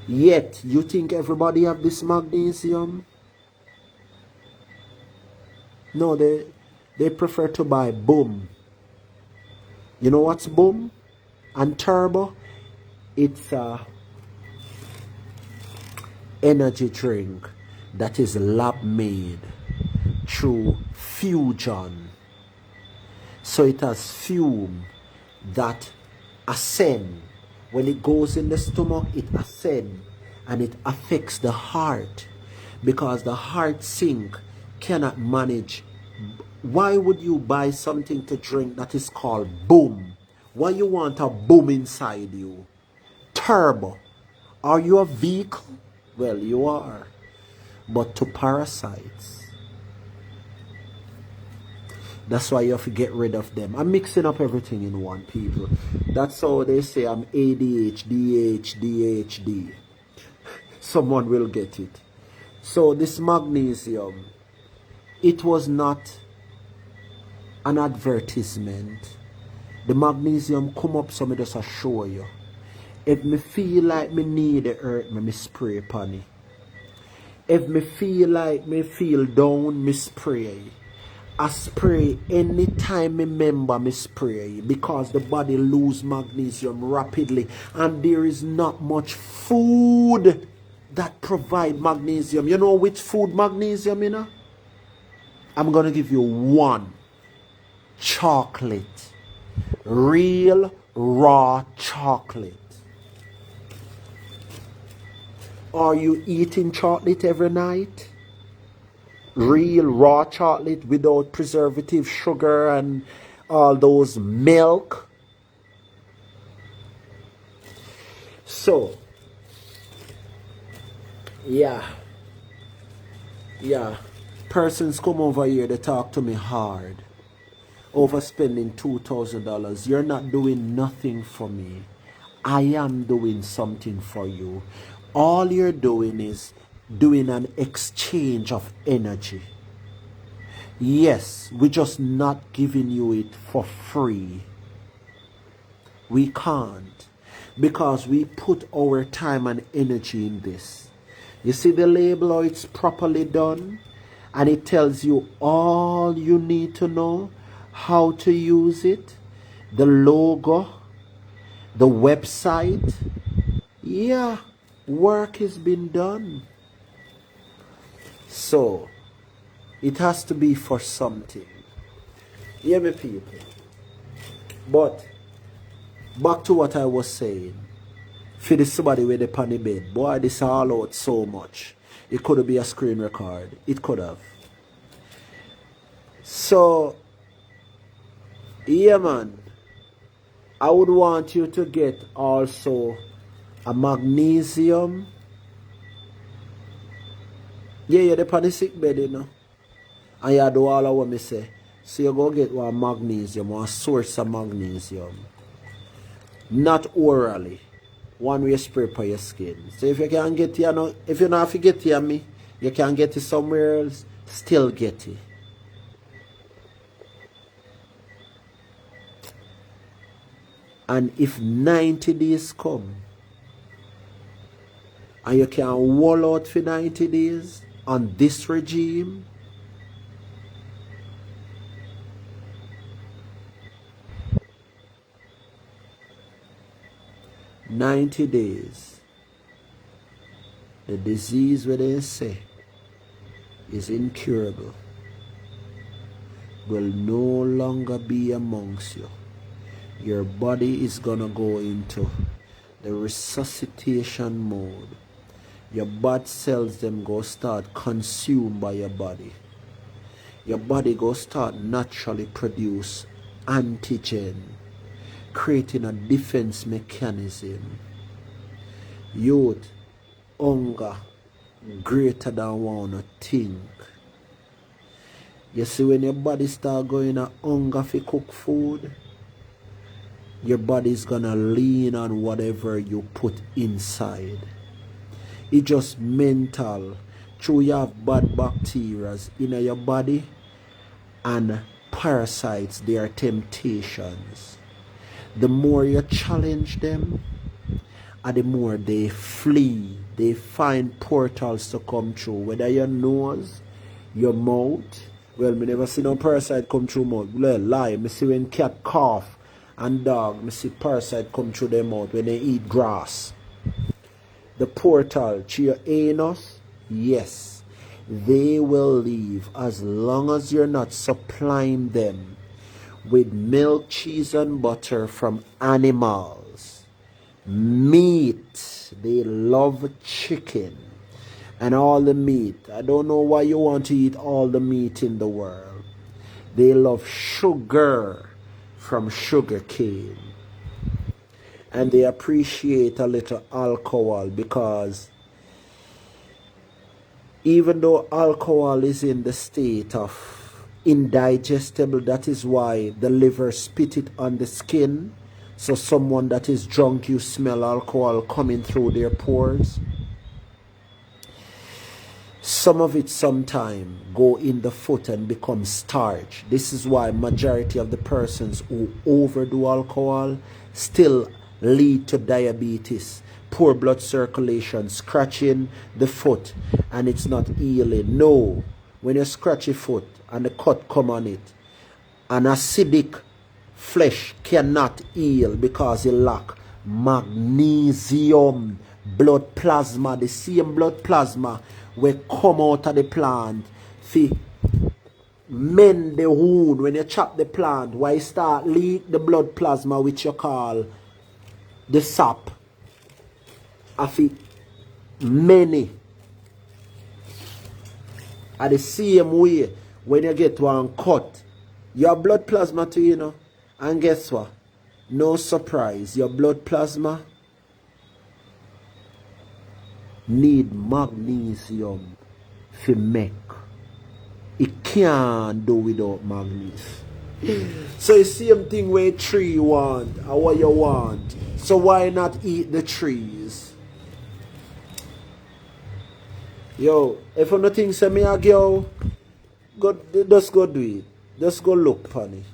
Yet, you think everybody have this magnesium? No, they prefer to buy Boom. You know what's Boom and Turbo? It's a energy drink that is lab made through fusion. So it has fume that ascend. When it goes in the stomach, it ascends and it affects the heart, because the heart sink cannot manage. Why would you buy something to drink that is called Boom? Why you want a boom inside you? Turbo. Are you a vehicle? Well, you are. But to parasites. That's why you have to get rid of them. I'm mixing up everything in one, people. That's how they say I'm ADHD. Someone will get it. So this magnesium, it was not an advertisement. The magnesium come up, so me just show you. If me feel like me need the earth, me spray upon it. If me feel like me feel down, me spray. I spray anytime me remember me spray, because the body lose magnesium rapidly, and there is not much food that provide magnesium. You know which food magnesium, you know? I'm gonna give you one. Chocolate. Real raw chocolate. Are you eating chocolate every night? Real raw chocolate without preservative, sugar, and all those milk? So, yeah. Persons come over here, they talk to me hard. Overspending $2,000. You're not doing nothing for me. I am doing something for you. All you're doing is doing an exchange of energy. Yes, we're just not giving you it for free. We can't, because we put our time and energy in this. You see the label, how it's properly done, and it tells you all you need to know, how to use it, the logo, the website. Yeah, work has been done. So it has to be for something. Hear me, people. But back to what I was saying. For the somebody with the on the bed, boy, this all out so much. It could be a screen record. It could have. So, yeah, man. I would want you to get also a magnesium. Yeah, you're the on the sick bed, you know. And you do all of what me say. So you go get one magnesium, one source of magnesium. Not orally. One way spray for your skin. So if you can get it, if you not get it me, you can get it somewhere else, still get it. And if 90 days come, and you can wall out for 90 days on this regime, "90 days, the disease where they say is incurable will no longer be amongst you. Your body is gonna go into the resuscitation mode. Your bad cells them go start consumed by your body. Your body go start naturally produce antigen, creating a defense mechanism. Youth, hunger greater than one think. You see, when your body start going a hunger for cook food, your body's gonna lean on whatever you put inside. It's just mental. True, you have bad bacteria in your body, and parasites, they are temptations. The more you challenge them, and the more they flee. They find portals to come through, whether your nose, your mouth. Well, me never see no parasite come through mouth. Well, lie. Me see when cat cough and dog, me see parasite come through their mouth when they eat grass. The portal to your anus, yes, they will leave as long as you're not supplying them with milk, cheese, and butter from animals. Meat, they love chicken and all the meat. I don't know why you want to eat all the meat in the world. They love sugar from sugar cane. And they appreciate a little alcohol, because even though alcohol is in the state of indigestible, that is why the liver spit it on the skin. So someone that is drunk, you smell alcohol coming through their pores. Some of it sometime go in the foot and become starch. This is why majority of the persons who overdo alcohol still lead to diabetes, poor blood circulation, scratching the foot and it's not healing. No, when you scratch your foot and the cut come on it, an acidic flesh cannot heal because it lack magnesium. Blood plasma, the same blood plasma will come out of the plant fi mend the wound. When you chop the plant, why start leak the blood plasma, which you call the sap, of it many are the same way when you get one cut. Your blood plasma too, you know. And guess what? No surprise, your blood plasma need magnesium to make. It can't do without magnesium. So it's the same thing where a tree want or what you want. So why not eat the trees? Yo, if you don't think say me a girl, just go do it. Just go look upon it.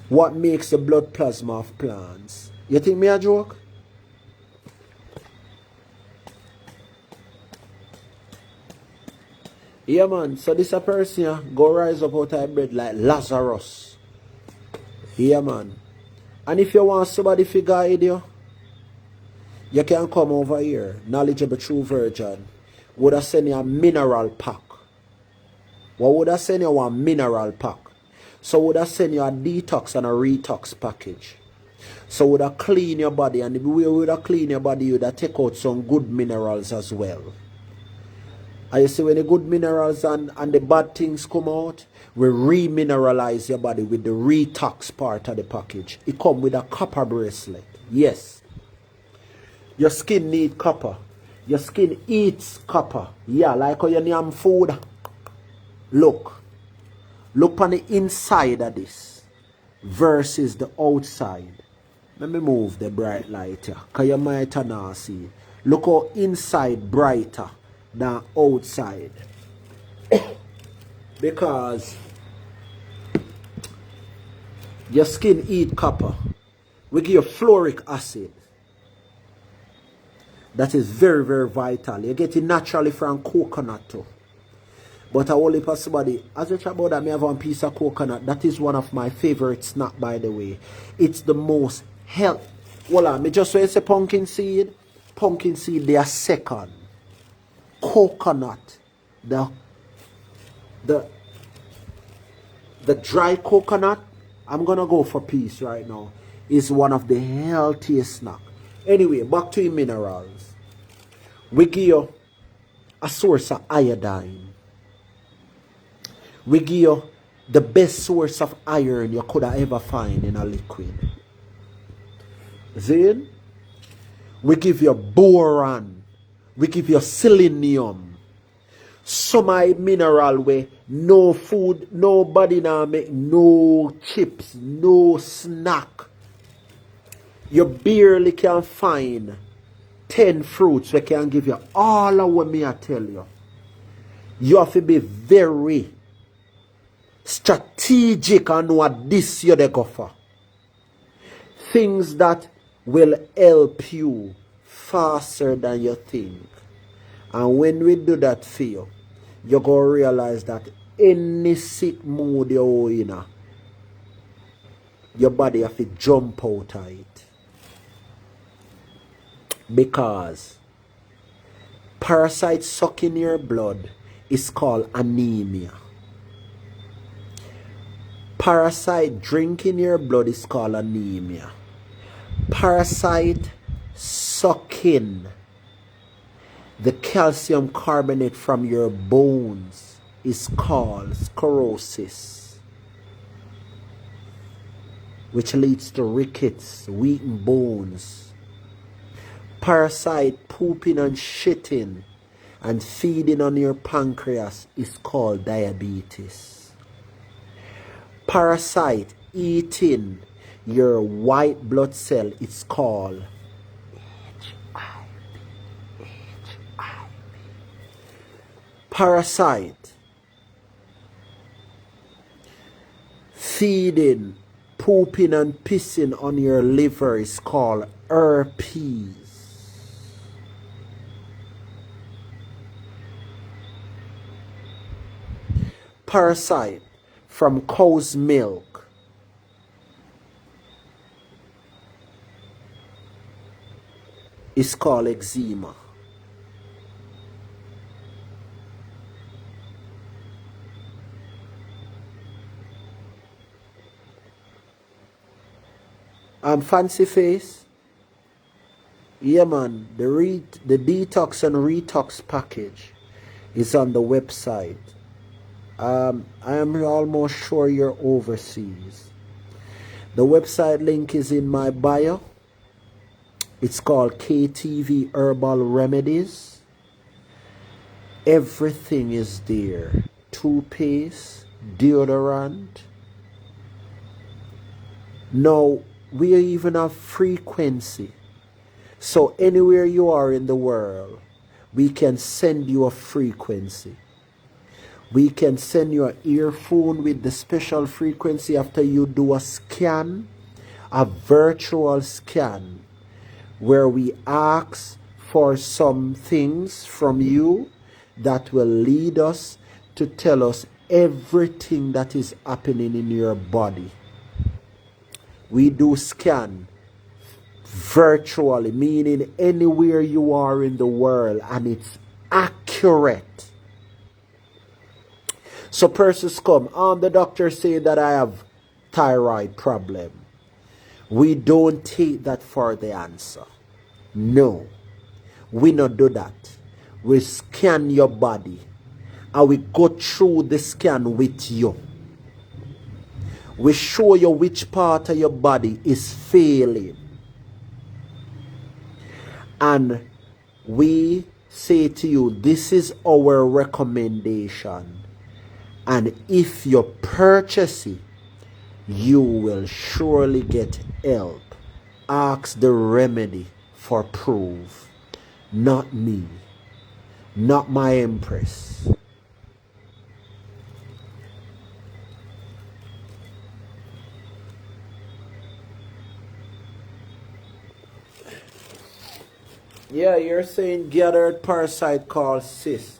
What makes the blood plasma of plants? You think me a joke? Yeah man, so this a person here, go rise up out of bed like Lazarus. Yeah man. And if you want somebody to guide you, you can come over here. Knowledgeable True Virgin. Would I send you a mineral pack? What would I send you a mineral pack? So would I send you a detox and a retox package? So would I clean your body, and the way would I clean your body, you would I take out some good minerals as well. And you see when the good minerals and the bad things come out, we remineralize your body with the retox part of the package. It comes with a copper bracelet. Yes. Your skin needs copper. Your skin eats copper. Yeah, like how you name food. Look. Look on the inside of this versus the outside. Let me move the bright light here, because you might not see. Look how inside brighter than outside. Because your skin eat copper. We give you fluoric acid. That is very, very vital. You get it naturally from coconut too. But I only for somebody, as you chat about that, I have one piece of coconut. That is one of my favorite snack, by the way. It's the most health. Voila, me just say pumpkin seed. Pumpkin seed, they are second. Coconut, the dry coconut, I'm gonna go for peace right now, is one of the healthiest snacks. Anyway, back to minerals. We give you a source of iodine. We give you the best source of iron you could have ever find in a liquid. Then we give you boron. We give you selenium. Some mineral where no food, nobody now make no chips, no snack. You barely can find 10 fruits we can give you all of what me I tell you. You have to be very strategic on what this you go for. Things that will help you faster than you think. And when we do that for you, you're going to realize that any sick mood you're in, your body have to jump out of it. Because parasite sucking your blood is called anemia. Parasite drinking your blood is called anemia. Parasite sucking the calcium carbonate from your bones is called sclerosis, which leads to rickets, weakened bones. Parasite pooping and shitting and feeding on your pancreas is called diabetes. Parasite eating your white blood cell is called HIV. Parasite feeding, pooping and pissing on your liver is called herpes. Parasite from cow's milk is called eczema. Fancy face, Yeah, man. The detox and retox package is on the website. I am almost sure you're overseas. The website link is in my bio. It's called KTV Herbal Remedies. Everything is there. Toothpaste, deodorant. Now, we even have frequency. So anywhere you are in the world, we can send you a frequency. We can send you an earphone with the special frequency after you do a scan, a virtual scan, where we ask for some things from you that will lead us to tell us everything that is happening in your body. We do scan virtually, meaning anywhere you are in the world, and it's accurate. So persons come, the doctor say that I have thyroid problem. We don't take that for the answer. No, we not do that. We scan your body and we go through the scan with you. We show you which part of your body is failing. And we say to you, this is our recommendation. And if you purchase it, you will surely get help. Ask the remedy for proof. Not me. Not my empress. Yeah, you're saying gathered parasite called cyst.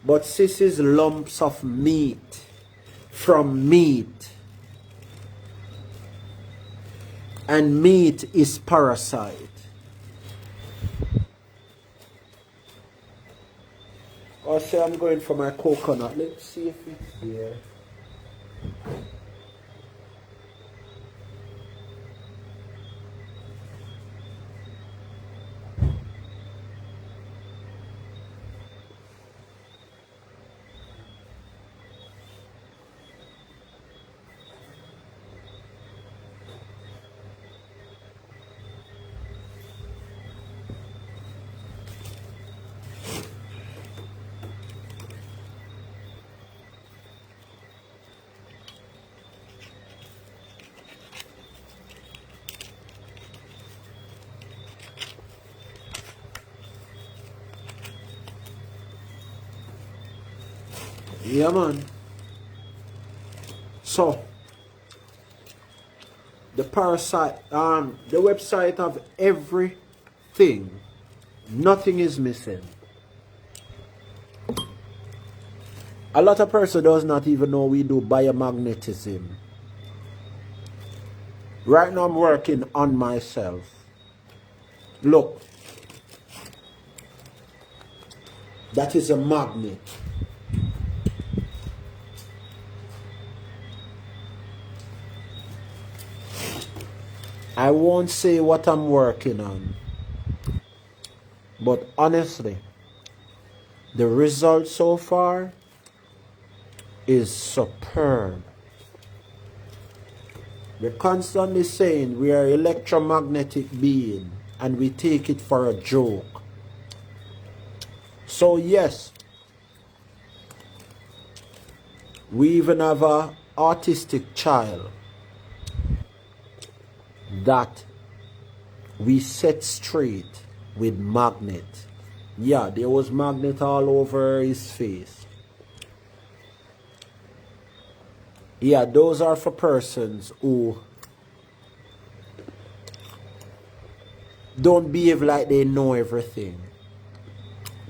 But cyst is lumps of meat from meat. And meat is parasite. Or say I'm going for my coconut. Let's see if it's here. Yeah, man. So, the parasite, the website have everything. Nothing is missing. A lot of person does not even know we do biomagnetism. Right now I'm working on myself. Look. That is a magnet. I won't say what I'm working on. But honestly, the result so far is superb. We're constantly saying we are electromagnetic being and we take it for a joke. So yes, we even have an autistic child that we set straight with magnet. Yeah, there was magnet all over his face. Yeah, those are for persons who don't behave like they know everything.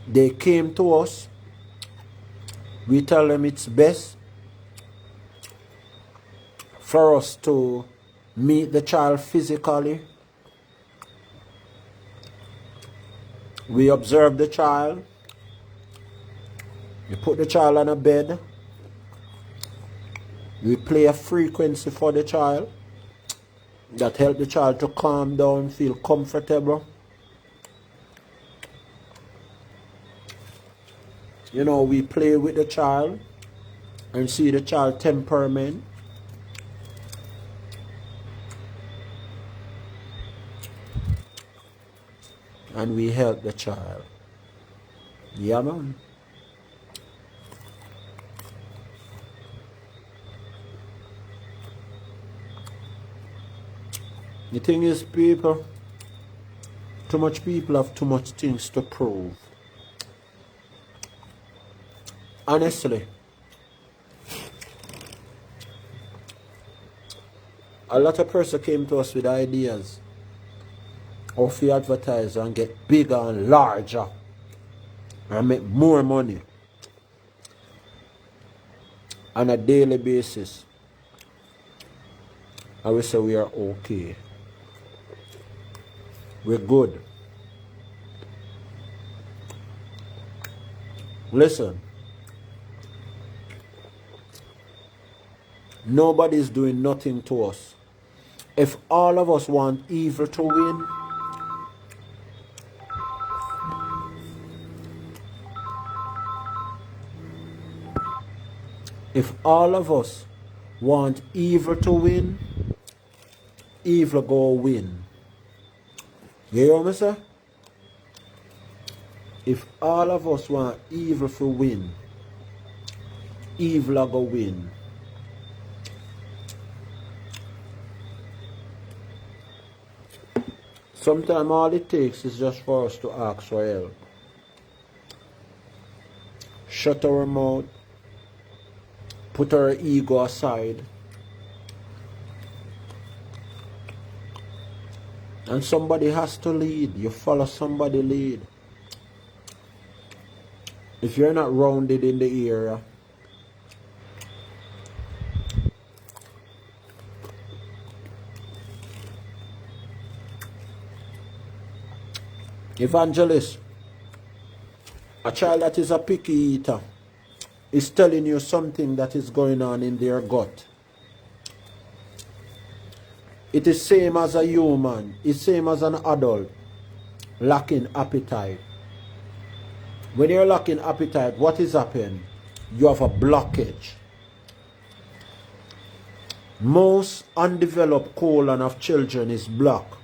They came to us. We tell them it's best for us to meet the child physically. We observe the child. We put the child on a bed. We play a frequency for the child. that help the child to calm down, feel comfortable. You know, we play with the child and see the child temperament. And we help the child. Yeah, man. The thing is, people, too much people have too much things to prove. Honestly, a lot of person came to us with ideas of we advertise and get bigger and larger and make more money on a daily basis. And we say we are okay. We're good. Listen. Nobody's doing nothing to us. If all of us want evil to win, if all of us want evil to win, evil go win. You hear me, sir? If all of us want evil to win, evil go win. Sometimes all it takes is just for us to ask for help. Shut our mouth. Put our ego aside. And somebody has to lead. You follow somebody lead. If you're not rounded in the area, evangelist, a child that is a picky eater is telling you something that is going on in their gut. It is same as a human. It's same as an adult lacking appetite. When you're lacking appetite, what is happening? You have a blockage. Most undeveloped colon of children is blocked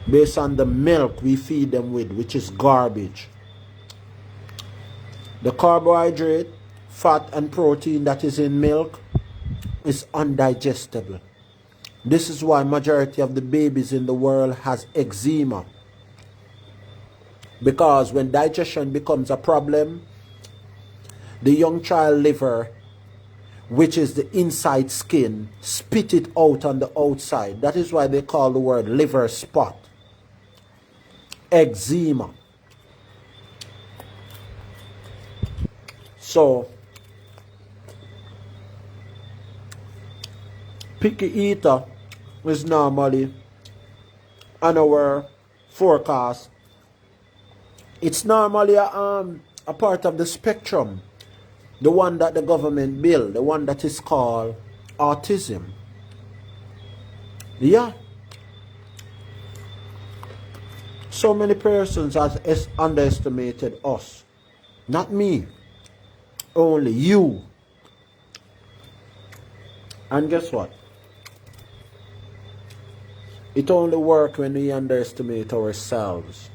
based on the milk we feed them with, which is garbage. The carbohydrate, fat and protein that is in milk is undigestible. This is why majority of the babies in the world has eczema. Because when digestion becomes a problem, the young child liver, which is the inside skin, spit it out on the outside. That is why they call the word liver spot. Eczema. So, picky eater is normally on our forecast. It's normally a part of the spectrum. The one that the government built, the one that is called autism. Yeah. So many persons have underestimated us. Not me. Only you. And guess what? It only works when we underestimate ourselves.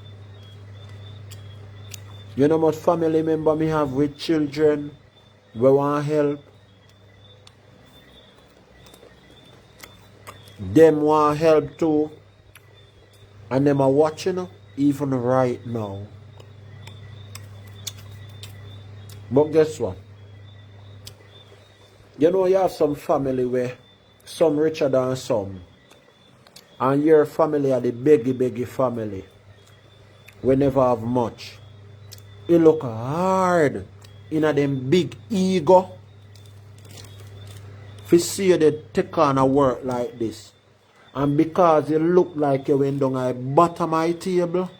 You know what family member me have with children we want help? Them want help too. And them are watching even right now. But guess what? You know you have some family where some richer than some. And your family are the beggy family. We never have much. It look hard in a them big ego. If you see they take on a work like this. And because you look like you went down at the bottom of the table,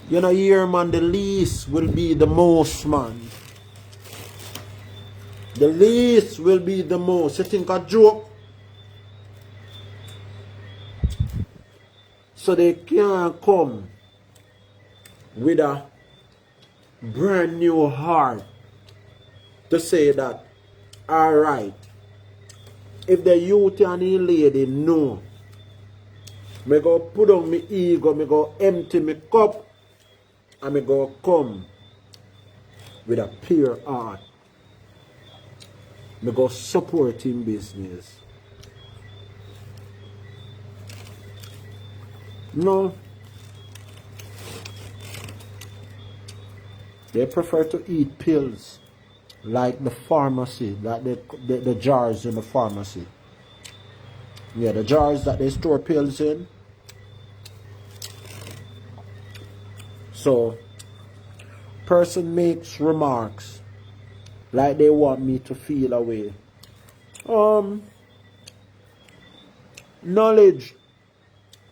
you know here man, the least will be the most, man. The least will be the most. You think a joke? So they can't come with a brand new heart to say that, alright, if the youth and the lady know, me go put on my ego, me go empty my cup, and me go come with a pure heart. Me go support him business. No. They prefer to eat pills like the pharmacy, like the jars in the pharmacy. Yeah, the jars that they store pills in. So, person makes remarks like they want me to feel away. Knowledge.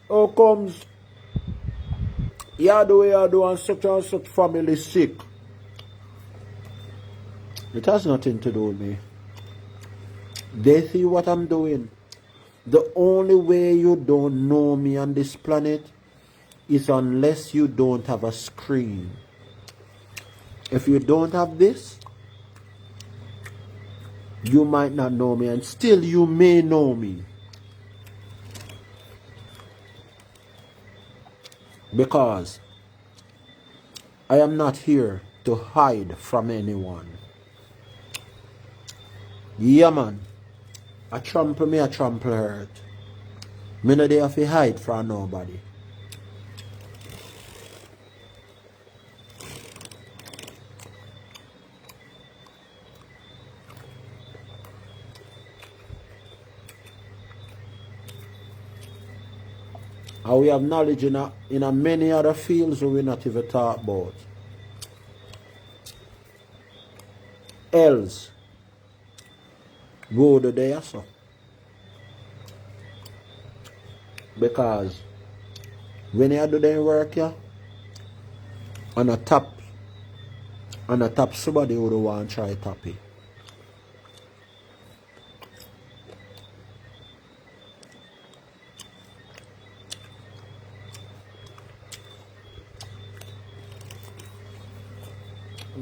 How comes you do what you do and such family sick? It has nothing to do with me. They see what I'm doing. The only way you don't know me on this planet is unless you don't have a screen. If you don't have this, you might not know me, and still you may know me. Because I am not here to hide from anyone. Yeah, man. I trample hurt. Me no dey have to hide from nobody. And we have knowledge in a many other fields we not even talk about. Else, go to there, so. Because when you do them work, yeah, on a top somebody would want to try tap it.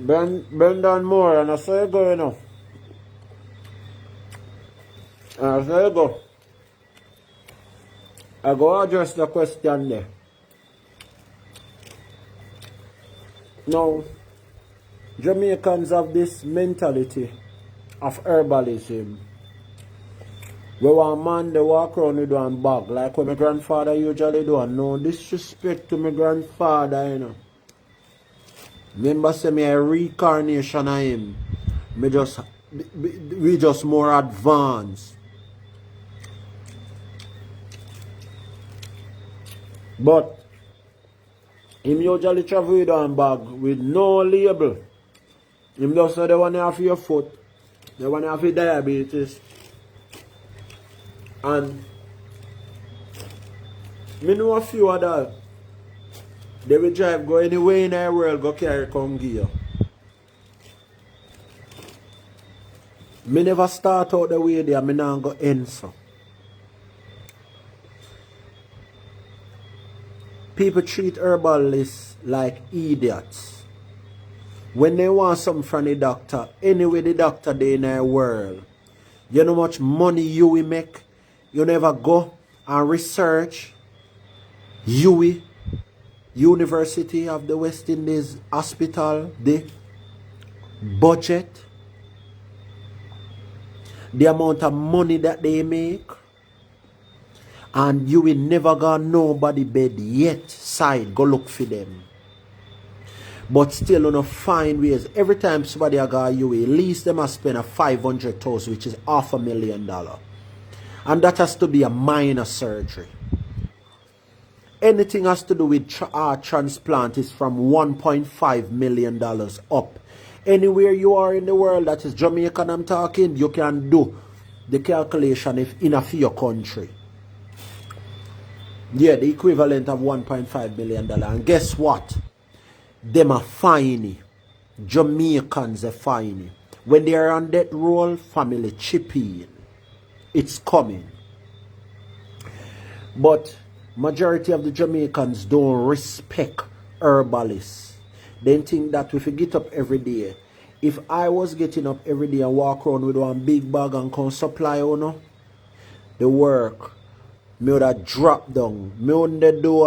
Bend down more, and I say you go, you know. And I say you go. I go address the question there. Now, Jamaicans have this mentality of herbalism. Where one man they walk around with one bag, like what my grandfather usually do, and no disrespect to my grandfather, you know. Remember say me a reincarnation of him. We just more advanced. But him usually travel with one bag with no label. Him just say the one have your foot, the one have your diabetes. And me know a few of that. They will drive, go anywhere in the world, go carry come gear. Me never start out the way there, me not go end so. People treat herbalists like idiots. When they want something from the doctor, anyway the doctor they in the world, you know how much money you will make? You never go and research University of the West Indies Hospital, the budget, the amount of money that they make, and you will never go nobody bed yet side go look for them. But still on a find ways. Every time somebody go you at least them must spend a 500,000, which is $500,000. And that has to be a minor surgery. Anything has to do with heart transplant is from $1.5 million up. Anywhere you are in the world, that is Jamaican I'm talking, you can do the calculation if in your country. Yeah, the equivalent of $1.5 million. And guess what? Them are fine. Jamaicans are fine. When they are on that roll, family chip in. It's coming. But Majority of the Jamaicans don't respect herbalists. They think that if you get up every day, if I was getting up every day and walk around with one big bag and come supply, the work, me would have dropped down. Me wouldn't do,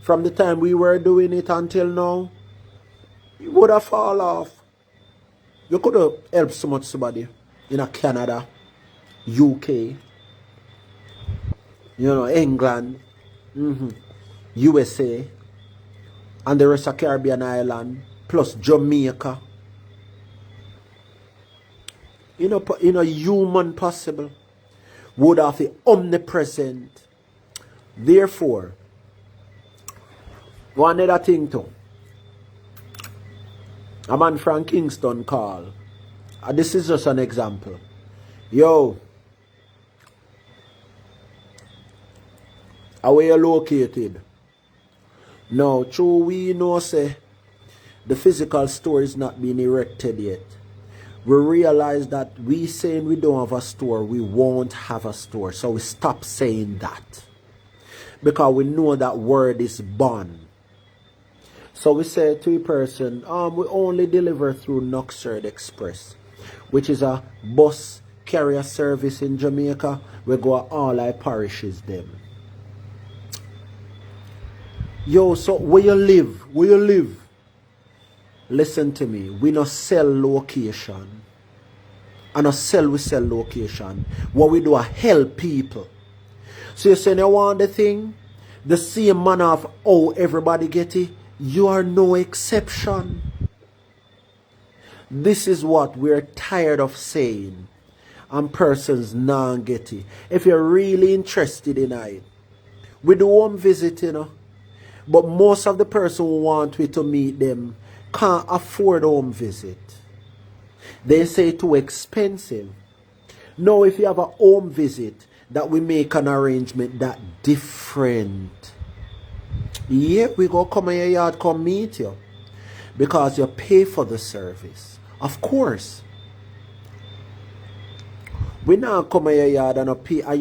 from the time we were doing it until now, it would have fall off. You could have helped so much somebody in Canada, UK, England, USA, and the rest of Caribbean island, plus Jamaica. Human possible would have the omnipresent. Therefore, one other thing too. A man from Kingston call. This is just an example. Yo, where you located? Now, true, we know say the physical store is not being erected yet. We realize that we saying we don't have a store, we won't have a store. So we stop saying that. Because we know that word is born. So we say to a person, we only deliver through Knoxford Express, which is a bus carrier service in Jamaica. We go all our parishes them. Yo, so where you live? Where you live? Listen to me. We not sell location. And we sell location. What we do is help people. So you say you want the thing? The same manner of how everybody get it. You are no exception. This is what we're tired of saying. And persons not get it. If you're really interested in it, we do home visit, But most of the person who want we to meet them can't afford home visit. They say too expensive. Now if you have a home visit, that we make an arrangement that different. Yeah, we go come in your yard, come meet you. Because you pay for the service. Of course. We now come in your yard and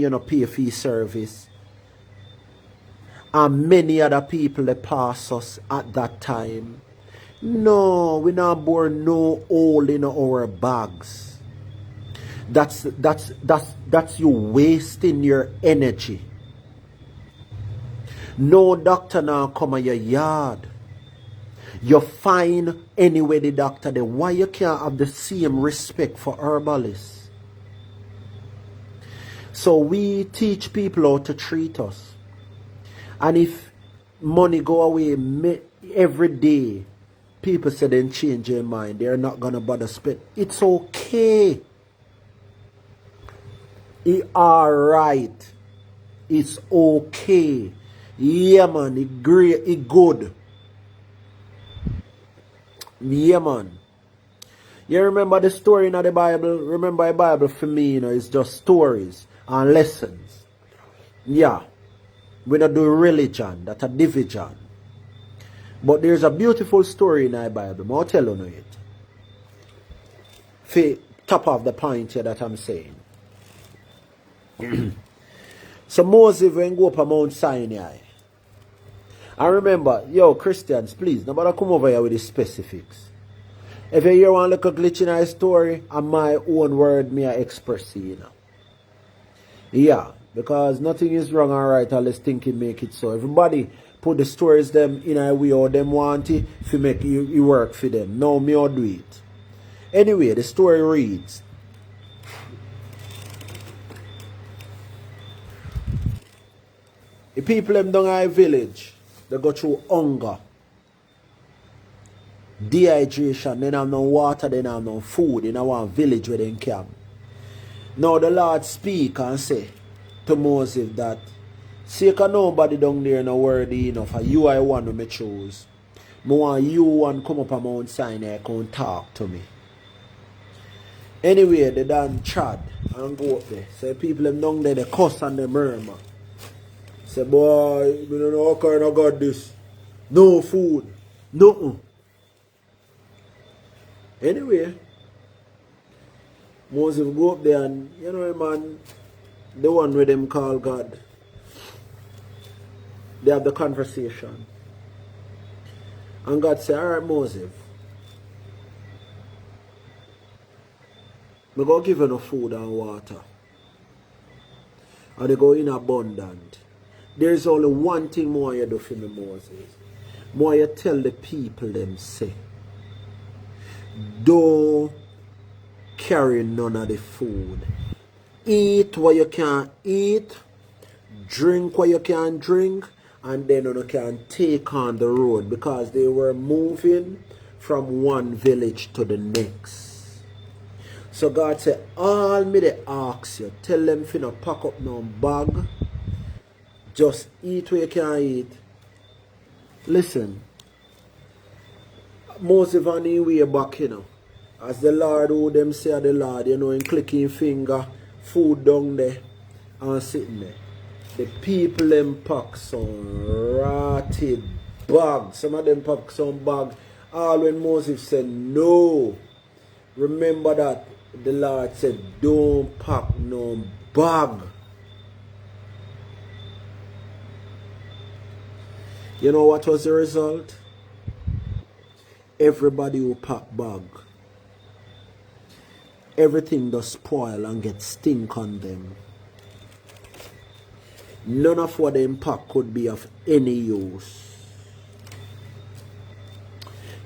you not pay for service. And many other people that pass us at that time. No, we not born no hole in our bags. That's you wasting your energy. No doctor now come in your yard. You find anyway the doctor there. Why you can't have the same respect for herbalists? So we teach people how to treat us. And if money go away every day, people say they change their mind. They're not going to bother spend. It's okay. It's alright. It's okay. Yeah, man. It's great. It's good. Yeah, man. You remember the story in the Bible? Remember the Bible for me, it's just stories and lessons. Yeah. We don't do religion, that's a division. But there's a beautiful story in the Bible. I'll tell you it. For top of the point here that I'm saying. So Moses went go up on Mount Sinai. And remember, Christians, please, nobody come over here with the specifics. If you hear one little glitch in a story, and my own word me I express it, Yeah. Because nothing is wrong or right unless thinking make it so. Everybody put the stories them in a way or them want it to make you work for them. No, me or do it. Anyway, the story reads. The people them down in a village, they go through hunger, dehydration, they have no water, they have no food in one village where they camp. Now the Lord speak and say to Moses that see nobody down there no worthy enough and you are one who me choose. I want you one come up on Mount Sinai and talk to me. Anyway, they done chad and go up there. So people them down there they cuss and they murmur. Say boy, we don't know how kind of God this. No food. Nothing. Anyway, Moses go up there and man, the one with them call God, they have the conversation. And God said, all right, Moses, I'm going to give you no food and water. And they go in abundant. There's only one thing more you do for me, Moses. More you tell the people them say, don't carry none of the food. Eat what you can eat, drink what you can drink, and then you can take on the road, because they were moving from one village to the next. So God said, all me they ask you, tell them if you not pack up no bag, just eat what you can eat. Listen, Moses on his way back, as the Lord who them say the Lord, in clicking finger, food down there and sitting there. The people them pack some rotted bags. Some of them pack some bag. All when Moses said no. Remember that the Lord said don't pack no bag. You know what was the result? Everybody who pack bag, everything does spoil and get stink on them. None of what they pack could be of any use.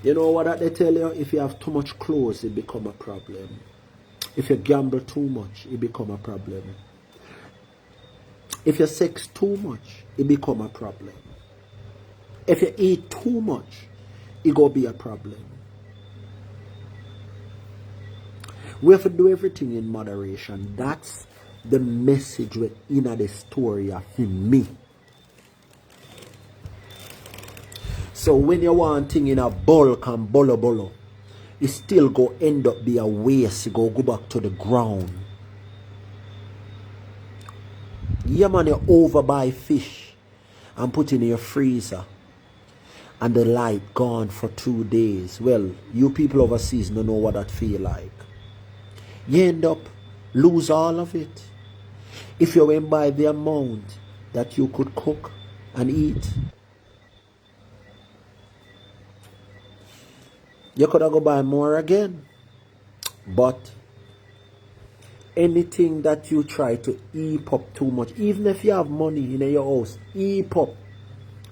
You know what they tell you? If you have too much clothes, it become a problem. If you gamble too much, it become a problem. If you sex too much, it become a problem. If you eat too much, it go be a problem. We have to do everything in moderation. That's the message within the story of me. So when you want thing in a bulk and bolo, it still go end up be a waste. It go back to the ground. Yeah man, you overbuy fish and put in your freezer, and the light gone for 2 days. Well, you people overseas don't know what that feel like. You end up lose all of it. If you went by the amount that you could cook and eat, you could have go buy more again. But anything that you try to heap up too much, even if you have money in your house, heap up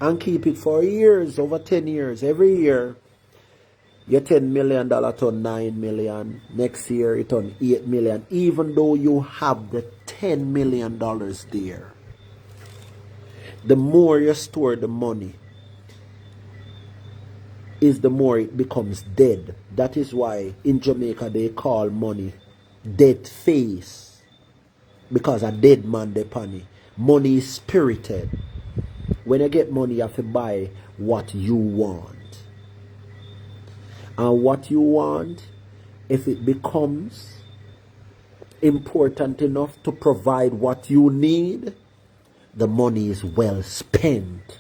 and keep it for years, over 10 years, every year. Your $10 million turn 9 million. Next year it turn 8 million. Even though you have the $10 million there. The more you store the money, is the more it becomes dead. That is why in Jamaica they call money dead face. Because a dead man depend it. Money is spirited. When you get money, you have to buy what you want. And what you want, if it becomes important enough to provide what you need, the money is well spent.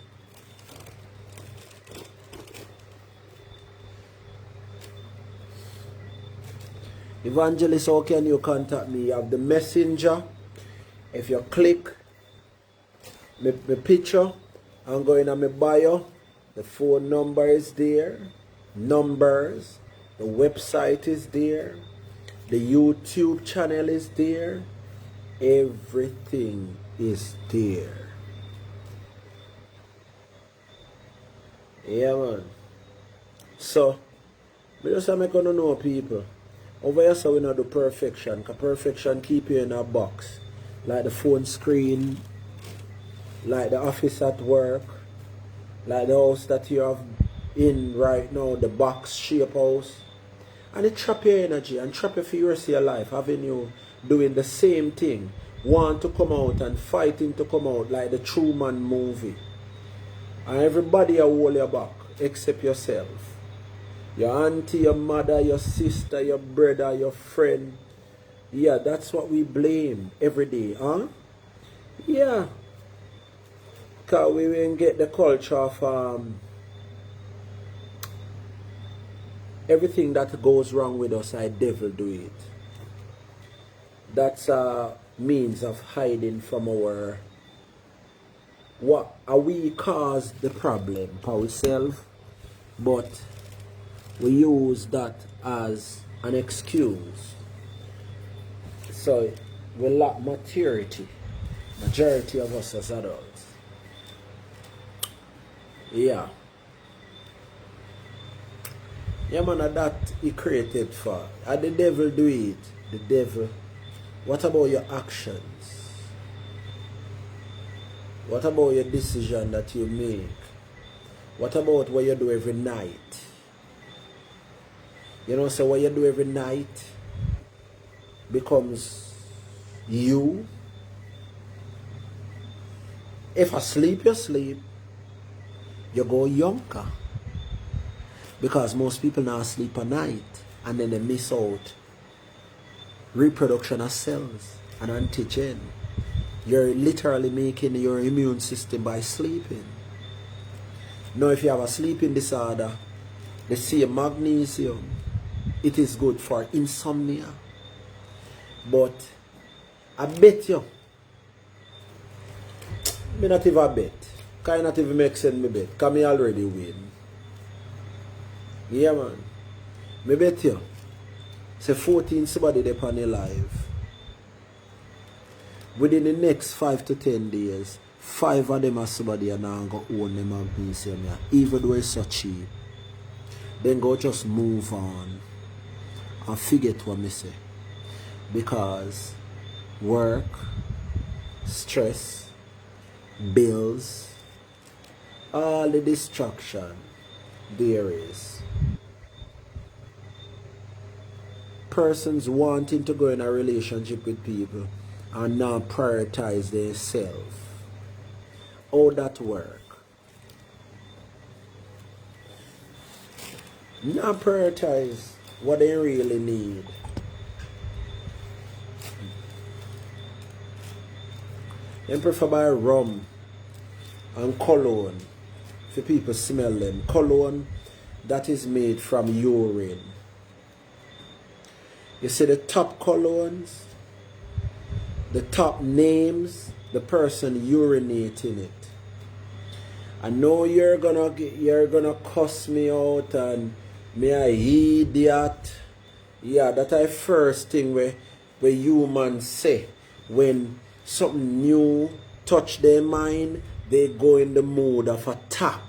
Evangelist, how can you contact me? You have the messenger. If you click my picture and go in on my bio, the phone number is there. Numbers, the website is there, the YouTube channel is there, everything is there. Yeah man. So we just make gonna know people. Over here so we not do perfection, because perfection keep you in a box. Like the phone screen, like the office at work, like the house that you have in right now, the box shape house, and it trap your energy and trap you for the rest of your life, having you doing the same thing, want to come out and fighting to come out like the Truman movie, and everybody will hold your back except yourself, your auntie, your mother, your sister, your brother, your friend. Yeah, that's what we blame every day, huh? Yeah, because we won't get the culture of everything that goes wrong with us, I devil do it. That's means of hiding from what we cause the problem for ourselves, but we use that as an excuse. So we lack maturity, majority of us as adults. Yeah, man, that he created for. And the devil do it. The devil. What about your actions? What about your decision that you make? What about what you do every night? You know, so what you do every night becomes you. If I sleep, you sleep. You go younger. Because most people now sleep at night and then they miss out reproduction of cells and antigen. You're literally making your immune system by sleeping. Now if you have a sleeping disorder, they say magnesium, it is good for insomnia. But I bet you, me not even bet. Can not even make sense me bet, because me already win. Yeah man. Me bet you. Say 14 somebody they on your live. Within the next 5 to 10 days, 5 of them are somebody and now go own the magnesium, yeah. Even though it's so cheap. Then go just move on and forget what me say. Because work, stress, bills, all the distraction there is. Persons wanting to go in a relationship with people and not prioritize themselves. How that work? Not prioritize what they really need. They prefer buy rum and cologne for people smell them. Cologne that is made from urine. You see the top colognes, the top names, the person urinating it. I know you're gonna cuss me out and me a idiot. Yeah, that's the first thing where humans say when something new touch their mind, they go in the mood of attack.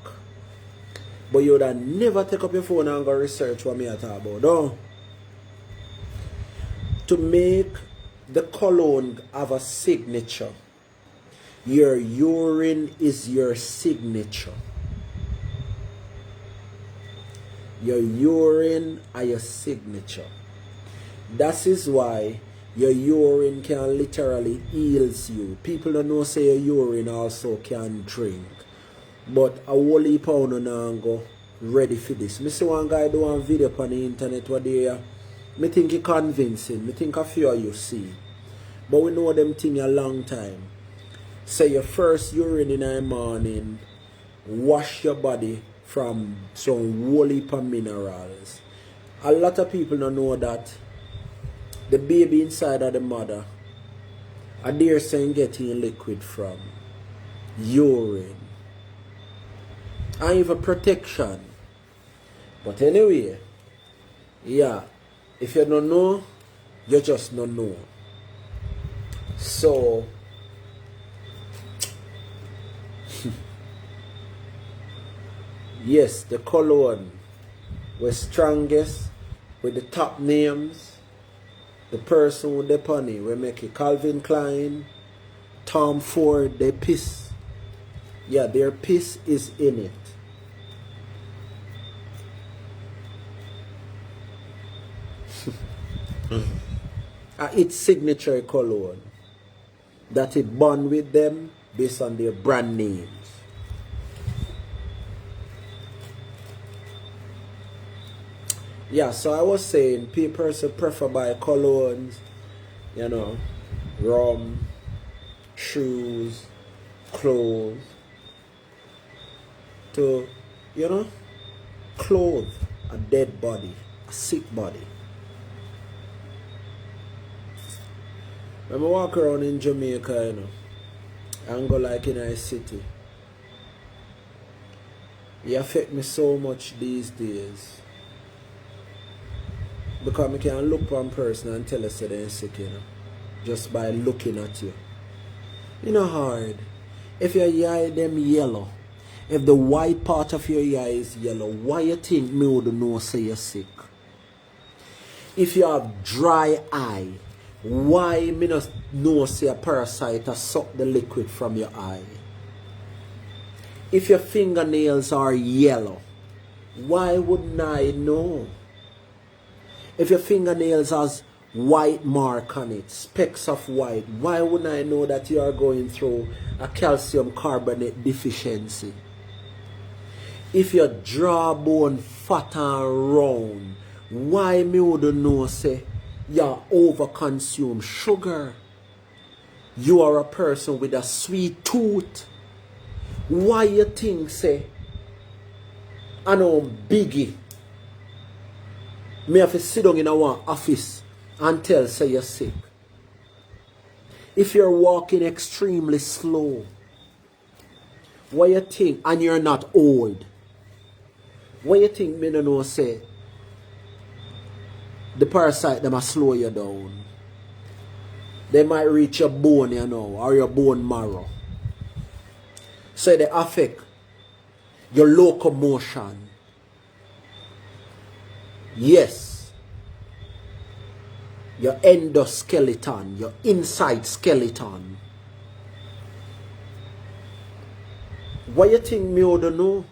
But you would never take up your phone and go research what me I talk about. No. To make the cologne have a signature, your urine is your signature. Your urine are your signature. That is why your urine can literally heals you. People don't know say your urine also can drink. But a whole heap of now go ready for this. I see one guy do one video on the internet where they me think he convincing. Me think a few of you see. But we know them thing a long time. Say your first urine in the morning, wash your body from some whole heap of minerals. A lot of people don't know that the baby inside of the mother, and they're saying getting liquid from urine. And even protection. But anyway, yeah, if you don't know, you just don't know. So, yes, the cologne was strongest with the top names. The person with the pony, we make it Calvin Klein, Tom Ford, they piss. Yeah, their piss is in it. It's signature cologne that it bond with them based on their brand names. Yeah, so I was saying people prefer buy colognes, you know, rum, shoes, clothes, to, you know, clothe a dead body, a sick body. When I walk around in Jamaica, you know, and go like in a city, it affect me so much these days. Because I can look at one person and tell us that they're sick, you know, just by looking at you. You know hard. If your eye them yellow, if the white part of your eye is yellow, why you think me would know say you're sick? If you have dry eye, why me not know say a parasite has sucked the liquid from your eye? If your fingernails are yellow, why wouldn't I know? If your fingernails has white mark on it, specks of white, why wouldn't I know that you are going through a calcium carbonate deficiency? If your jawbone fat and round, why me wouldn't know say you overconsume sugar? You are a person with a sweet tooth. Why you think say I know biggie? Me have to sit down in one office and tell say you're sick. If you're walking extremely slow, why you think, and you're not old, why you think me no know say the parasite them a slow you down? They might reach your bone, you know, or your bone marrow. So they affect your locomotion. Yes. Your endoskeleton, your inside skeleton. Why you think me would know?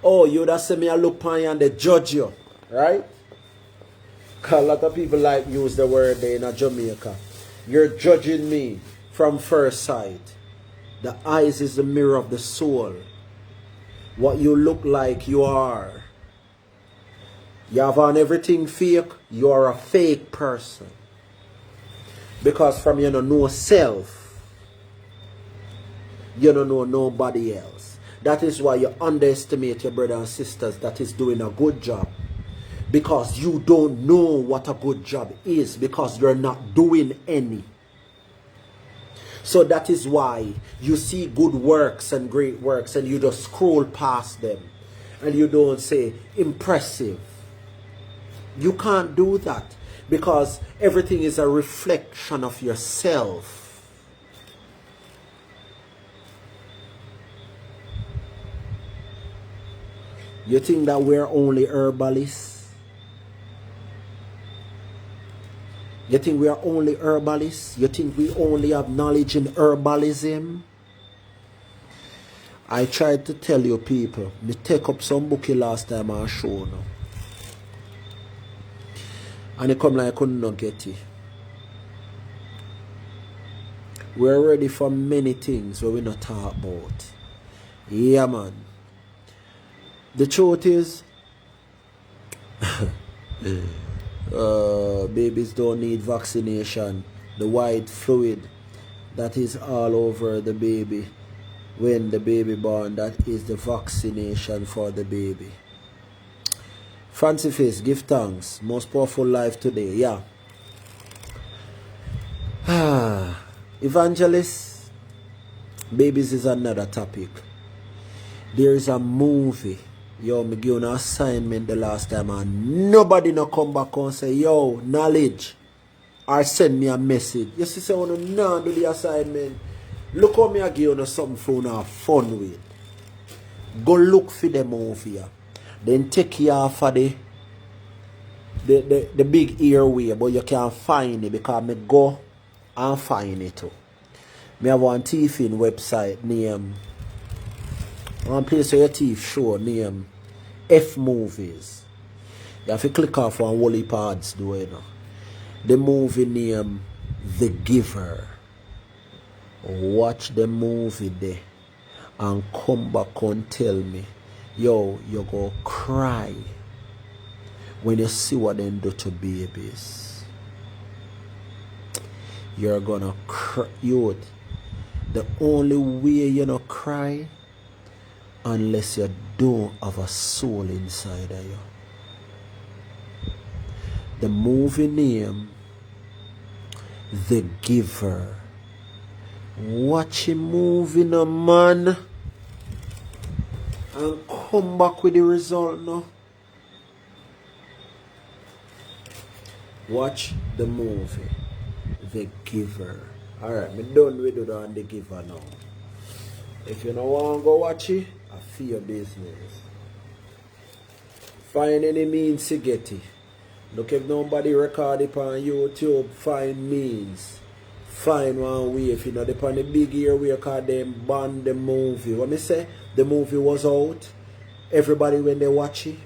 Oh, you would say me I look on you and they judge you, right? Because a lot of people like use the word there in Jamaica. You're judging me from first sight. The eyes is the mirror of the soul. What you look like, you are. You have on everything fake, you are a fake person. Because from you don't know self, you don't know nobody else. That is why you underestimate your brothers and sisters that is doing a good job. Because you don't know what a good job is, because you're not doing any. So that is why you see good works and great works and you just scroll past them and you don't say impressive. You can't do that because everything is a reflection of yourself. You think that we're only herbalists? You think we are only herbalists? You think we only have knowledge in herbalism? I tried to tell you people, me take up some bookie last time I show now. And it come like I couldn't not get it. We're ready for many things where we not talk about. Yeah, man. The truth is, babies don't need vaccination. The white fluid that is all over the baby when the baby born, that is the vaccination for the baby. Fancy face, give thanks. Most powerful life today. Yeah. Evangelists, babies is another topic. There is a movie. Yo, me give an assignment the last time and nobody no come back and say, yo, knowledge. Or send me a message. You see, say, I want to not do the assignment. Look how me I give you something for have fun with. Go look for the movie. Then take you off of the big airway, but you can't find it because me go and find it too. Me have one thief in website named one place where your thief show named F Movies. You have to click off on Wally Pads do you know. The movie named The Giver. Watch the movie there and come back and tell me, yo, you go cry when you see what they do to babies. You're gonna cry. The only way you don't cry unless you don't have a soul inside of you. The movie name The Giver. Watch him move in a man and come back with the result now. Watch the movie, The Giver. Alright, me done with it on The Giver now. If you don't want to go watch it, I feel your business. Find any means to get it. Look, if nobody record it on YouTube, find means. Find one way. If you know, on the big ear way, because they banned the movie. What me say? The movie was out. Everybody when they watch it,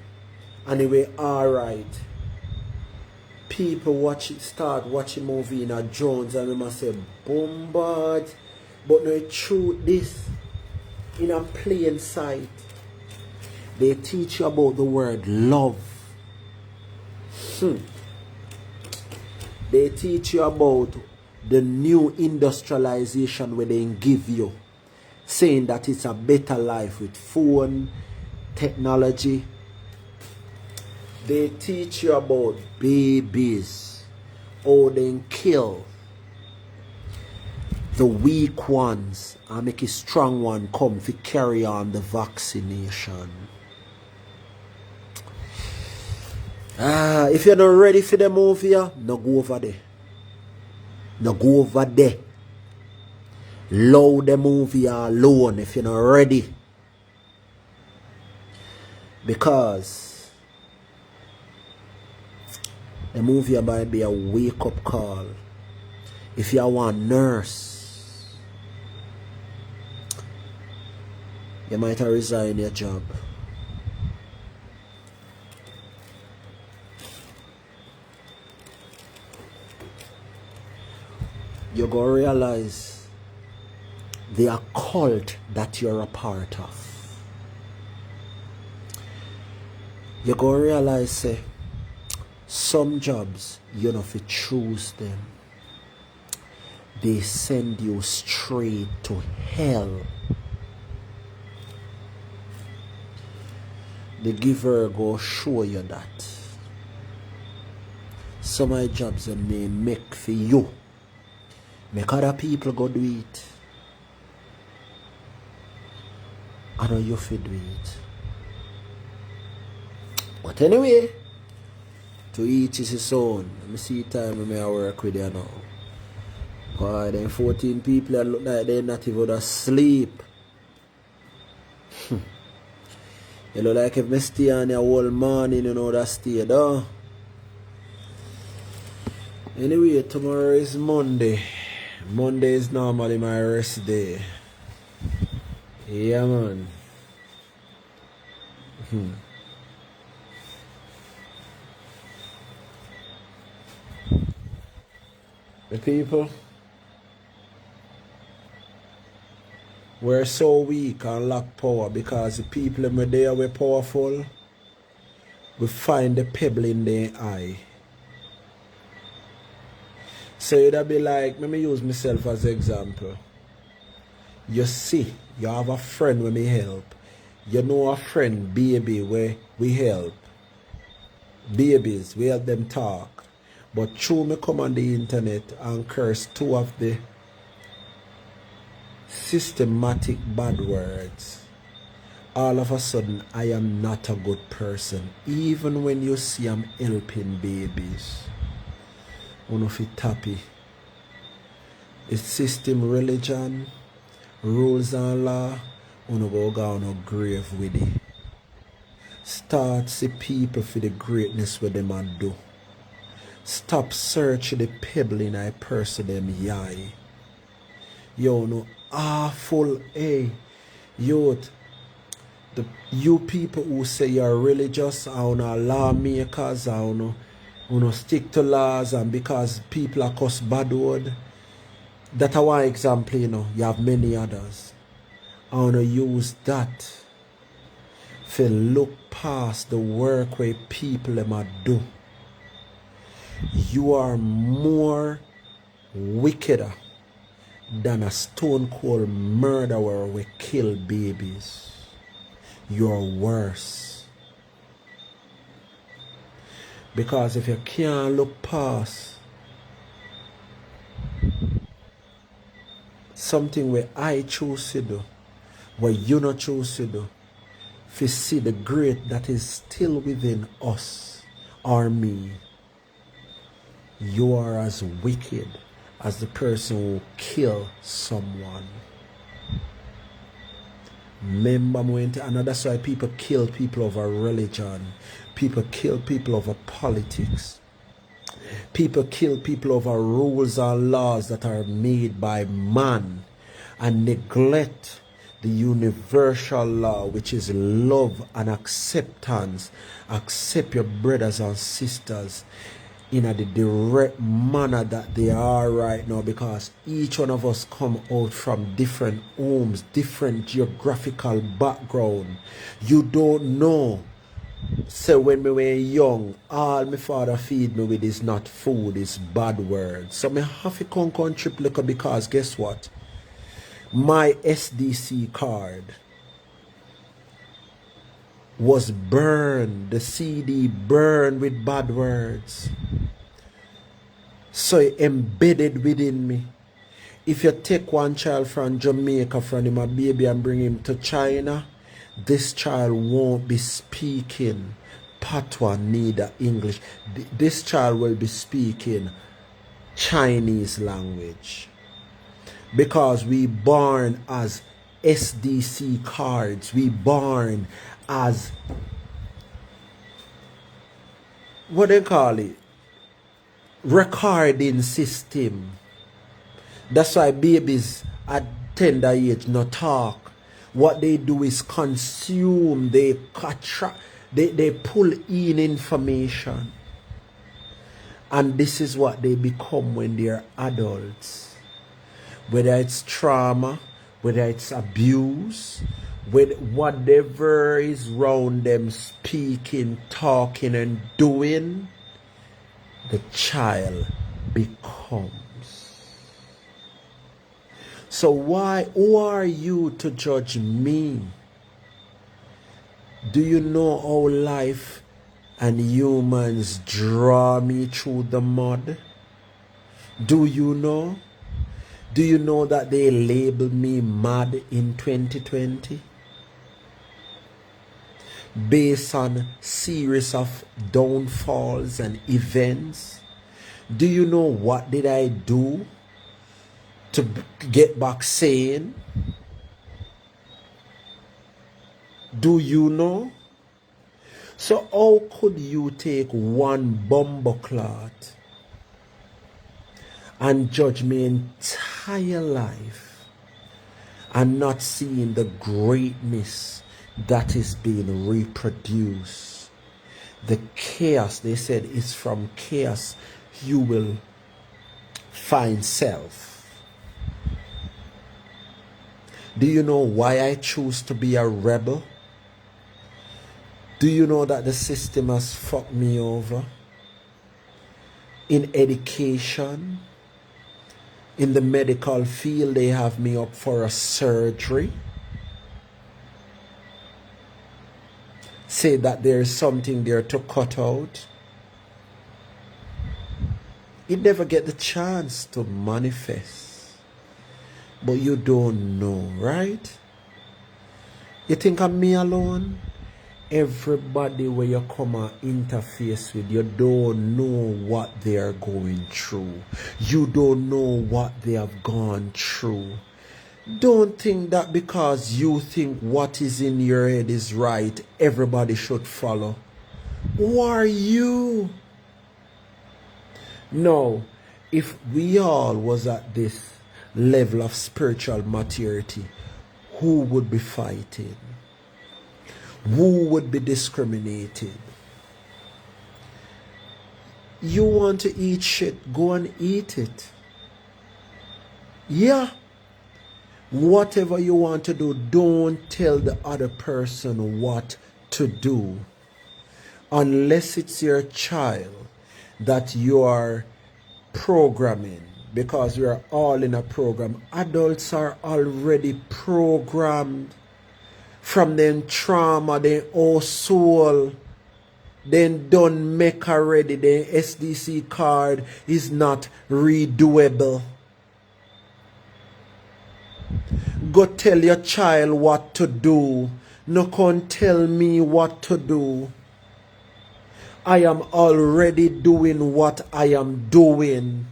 and it was alright. People watch it, start watching movie in a Jones, and they must say, bombard. But no truth this in a plain sight. They teach you about the word love. They teach you about the new industrialization where they give you, saying that it's a better life with phone, technology. They teach you about babies, how they kill the weak ones and make a strong one come to carry on the vaccination. If you're not ready for the movie, no go over there. No go over there. Allow the movie alone if you're not ready. Because the movie might be a wake-up call. If you want nurse, you might resign your job. You're going to realize the occult that you're a part of. You're going to realize, say, some jobs, you don't have to choose them. They send you straight to hell. The Giver go show you that. Some of the jobs that may make for you, make other people go do it. I know you feel do it. But anyway, to each is his own. Let me see time when I work with you now. Boy, them 14 people that look like they're not even asleep. You look like if I stay on your whole morning, you know that stay though. Anyway, tomorrow is Monday. Monday is normally my rest day. Yeah, man. The people, we're so weak and lack power because the people in there were powerful. We find the pebble in their eye. So it'd be like, let me use myself as an example. You see, you have a friend when we help. You know a friend, baby, where we help. Babies, we help them talk. But through me come on the internet and curse two of the systematic bad words, all of a sudden I am not a good person. Even when you see I'm helping babies. One of it tappy. It's system, religion, rules and law, uno go down a grave with it. Start see people for the greatness what them and do. Stop searching the pebble in a person them eye. Yo no awful youth. You people who say you're religious or no lawmakers or no stick to laws and because people are cuss bad word. That's one example, you have many others. I wanna use that to look past the work where people them do. You are more wickeder than a stone cold murderer who kill babies. You're worse. Because if you can't look past Something where I choose to do, where you not choose to do, to see the great that is still within us or me. You are as wicked as the person who killed someone. Remember, and that's why people kill people over religion. People kill people over politics. People kill people over rules and laws that are made by man and neglect the universal law, which is love and acceptance. Accept your brothers and sisters in a direct manner that they are right now, because each one of us come out from different homes, different geographical background. You don't know. So when we were young, all my father feed me with is not food, it's bad words. So I have to come trip liquor, because guess what? My SDC card was burned, the CD burned with bad words. So it embedded within me. If you take one child from Jamaica, from him a baby, and bring him to China, this child won't be speaking patois, neither English. This child will be speaking Chinese language. Because we born as SDC cards. We born as, what they call it? Recording system. That's why babies at tender age no talk. What they do is consume, they pull in information. And this is what they become when they're adults. Whether it's trauma, whether it's abuse, with whatever is around them, speaking, talking, and doing, the child becomes. So who are you to judge me? Do you know how life and humans draw me through the mud? Do you know? Do you know that they label me mad in 2020? Based on series of downfalls and events. Do you know what did I do to get back sane? Do you know? So how could you take one bumbleclot and judge my entire life and not seeing the greatness that is being reproduced? The chaos, they said, is from chaos you will find self. Do you know why I choose to be a rebel? Do you know that the system has fucked me over? In education, in the medical field, they have me up for a surgery. Say that there is something there to cut out. It never get the chance to manifest. But you don't know, right? You think I'm me alone? Everybody where you come and interface with, you don't know what they are going through. You don't know what they have gone through. Don't think that because you think what is in your head is right, everybody should follow. Who are you? No, if we all was at this level of spiritual maturity, who would be fighting? Who would be discriminated? You want to eat shit, go and eat it. Yeah. Whatever you want to do, don't tell the other person what to do. Unless it's your child that you are programming, because we are all in a program. Adults are already programmed from them trauma, their own soul. Then done make already. The SDC card is not redoable. go tell your child what to do. No can tell me what to do. I am already doing what I am doing.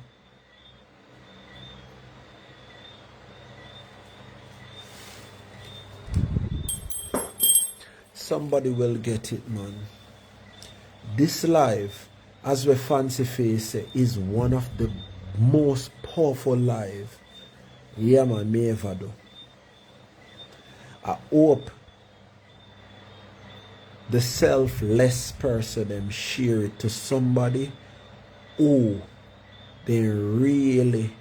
Somebody will get it, man. This life, as we fancy face say, is one of the most powerful life, yeah man, me ever do. I hope the selfless person them share it to somebody who they really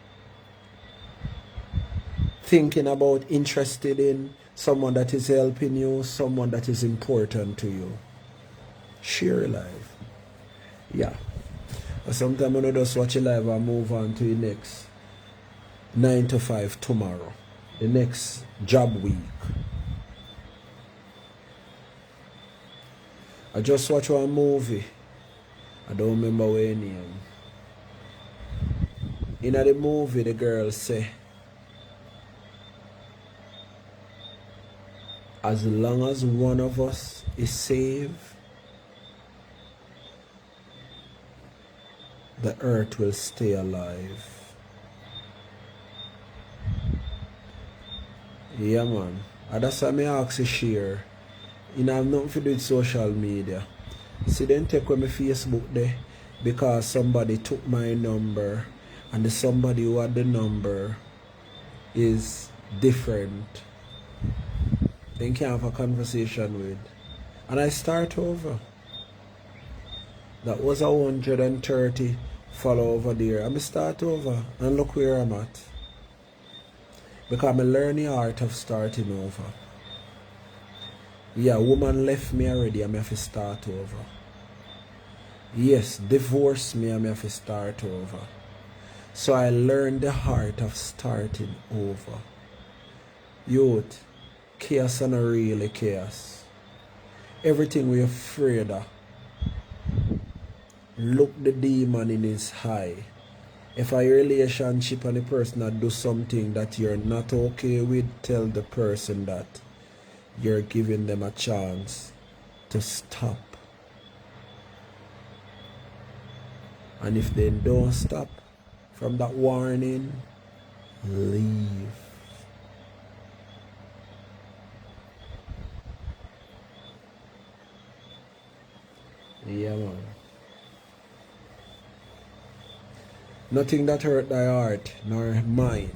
thinking about, interested in, someone that is helping you, someone that is important to you. Share life. Yeah. Sometimes when I just watch a live and move on to the next 9 to 5 tomorrow. The next job week. I just watch one movie. I don't remember what it name. In the movie the girl say, as long as one of us is saved, the earth will stay alive. Yeah man. And that's why I ask you share. You know, I have nothing to do with social media. See, then take away my Facebook there because somebody took my number and the somebody who had the number is different. Then can have a conversation with. And I start over. That was 130 follow over there. And I start over and look where I'm at. Because I learn the art of starting over. Yeah, woman left me already, I have to start over. Yes, divorce me, I have to start over. So I learned the art of starting over. Youth, chaos and not really chaos. Everything we're afraid of. Look the demon in his eye. If a relationship and the person that do something that you're not okay with, tell the person that you're giving them a chance to stop. And if they don't stop from that warning, leave. Yeah man. Nothing that hurt thy heart nor mine.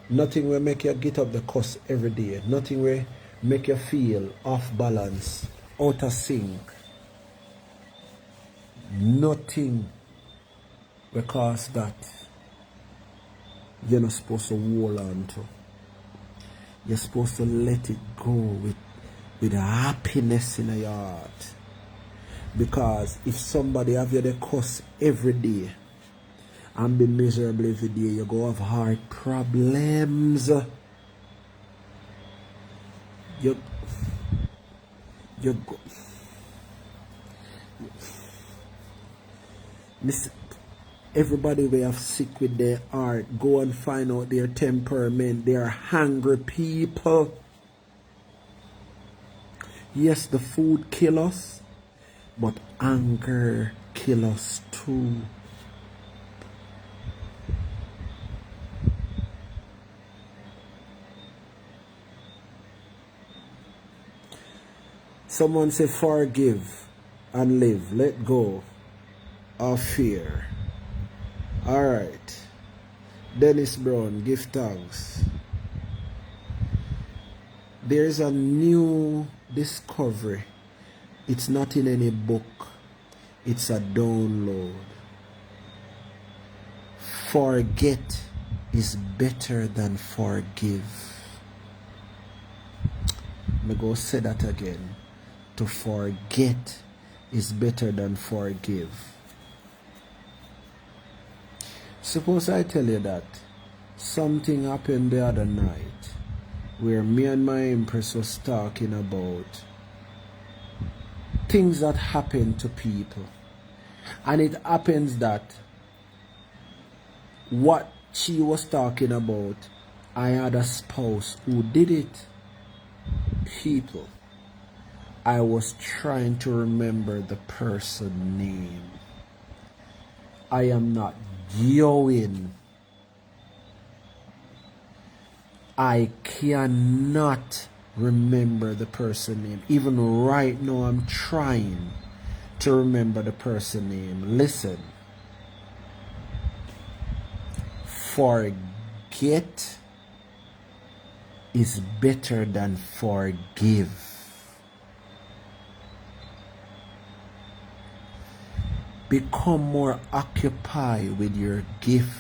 Nothing will make you get up the cuss every day. Nothing will make you feel off balance, out of sync. Nothing will cause that you're not supposed to hold on to. You're supposed to let it go with happiness in your heart. Because if somebody have you the cuss every day and be miserable every day, you go have heart problems. You go. Everybody we have sick with their heart, go and find out their temperament. They are hungry people. Yes, the food kill us, but anger kill us too. Someone say forgive and live. Let go of fear. Alright. Dennis Brown, give thanks. There's a new discovery. It's not in any book. It's a download. Forget is better than forgive. I'm going to say that again. To forget is better than forgive. Suppose I tell you that something happened the other night where me and my empress was talking about things that happen to people. And it happens that what she was talking about I had a spouse who did it. People, I was trying to remember the person's name. I am not going. I cannot remember the person's name. Even right now, I'm trying to remember the person's name. Listen. Forget is better than forgive. Become more occupied with your gift,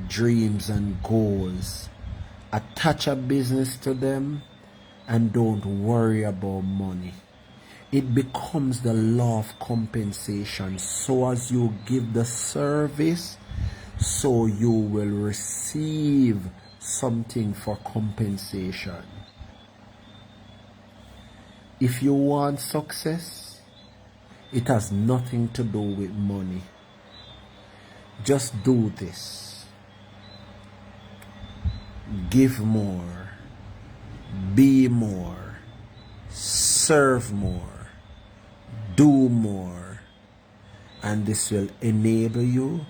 dreams, and goals. Attach a business to them and don't worry about money. It becomes the law of compensation. So as you give the service, so you will receive something for compensation. If you want success, it has nothing to do with money. Just do this. Give more. Be more. Serve more. Do more. And this will enable you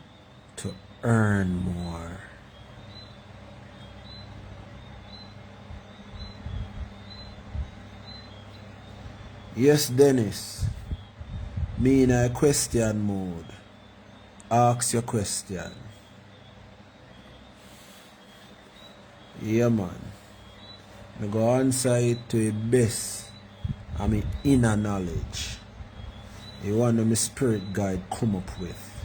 to earn more. Yes, Dennis. Me in a question mode. Ask your question. Yeah, man. I go answer it to the best of my inner knowledge. The one that my spirit guide come up with.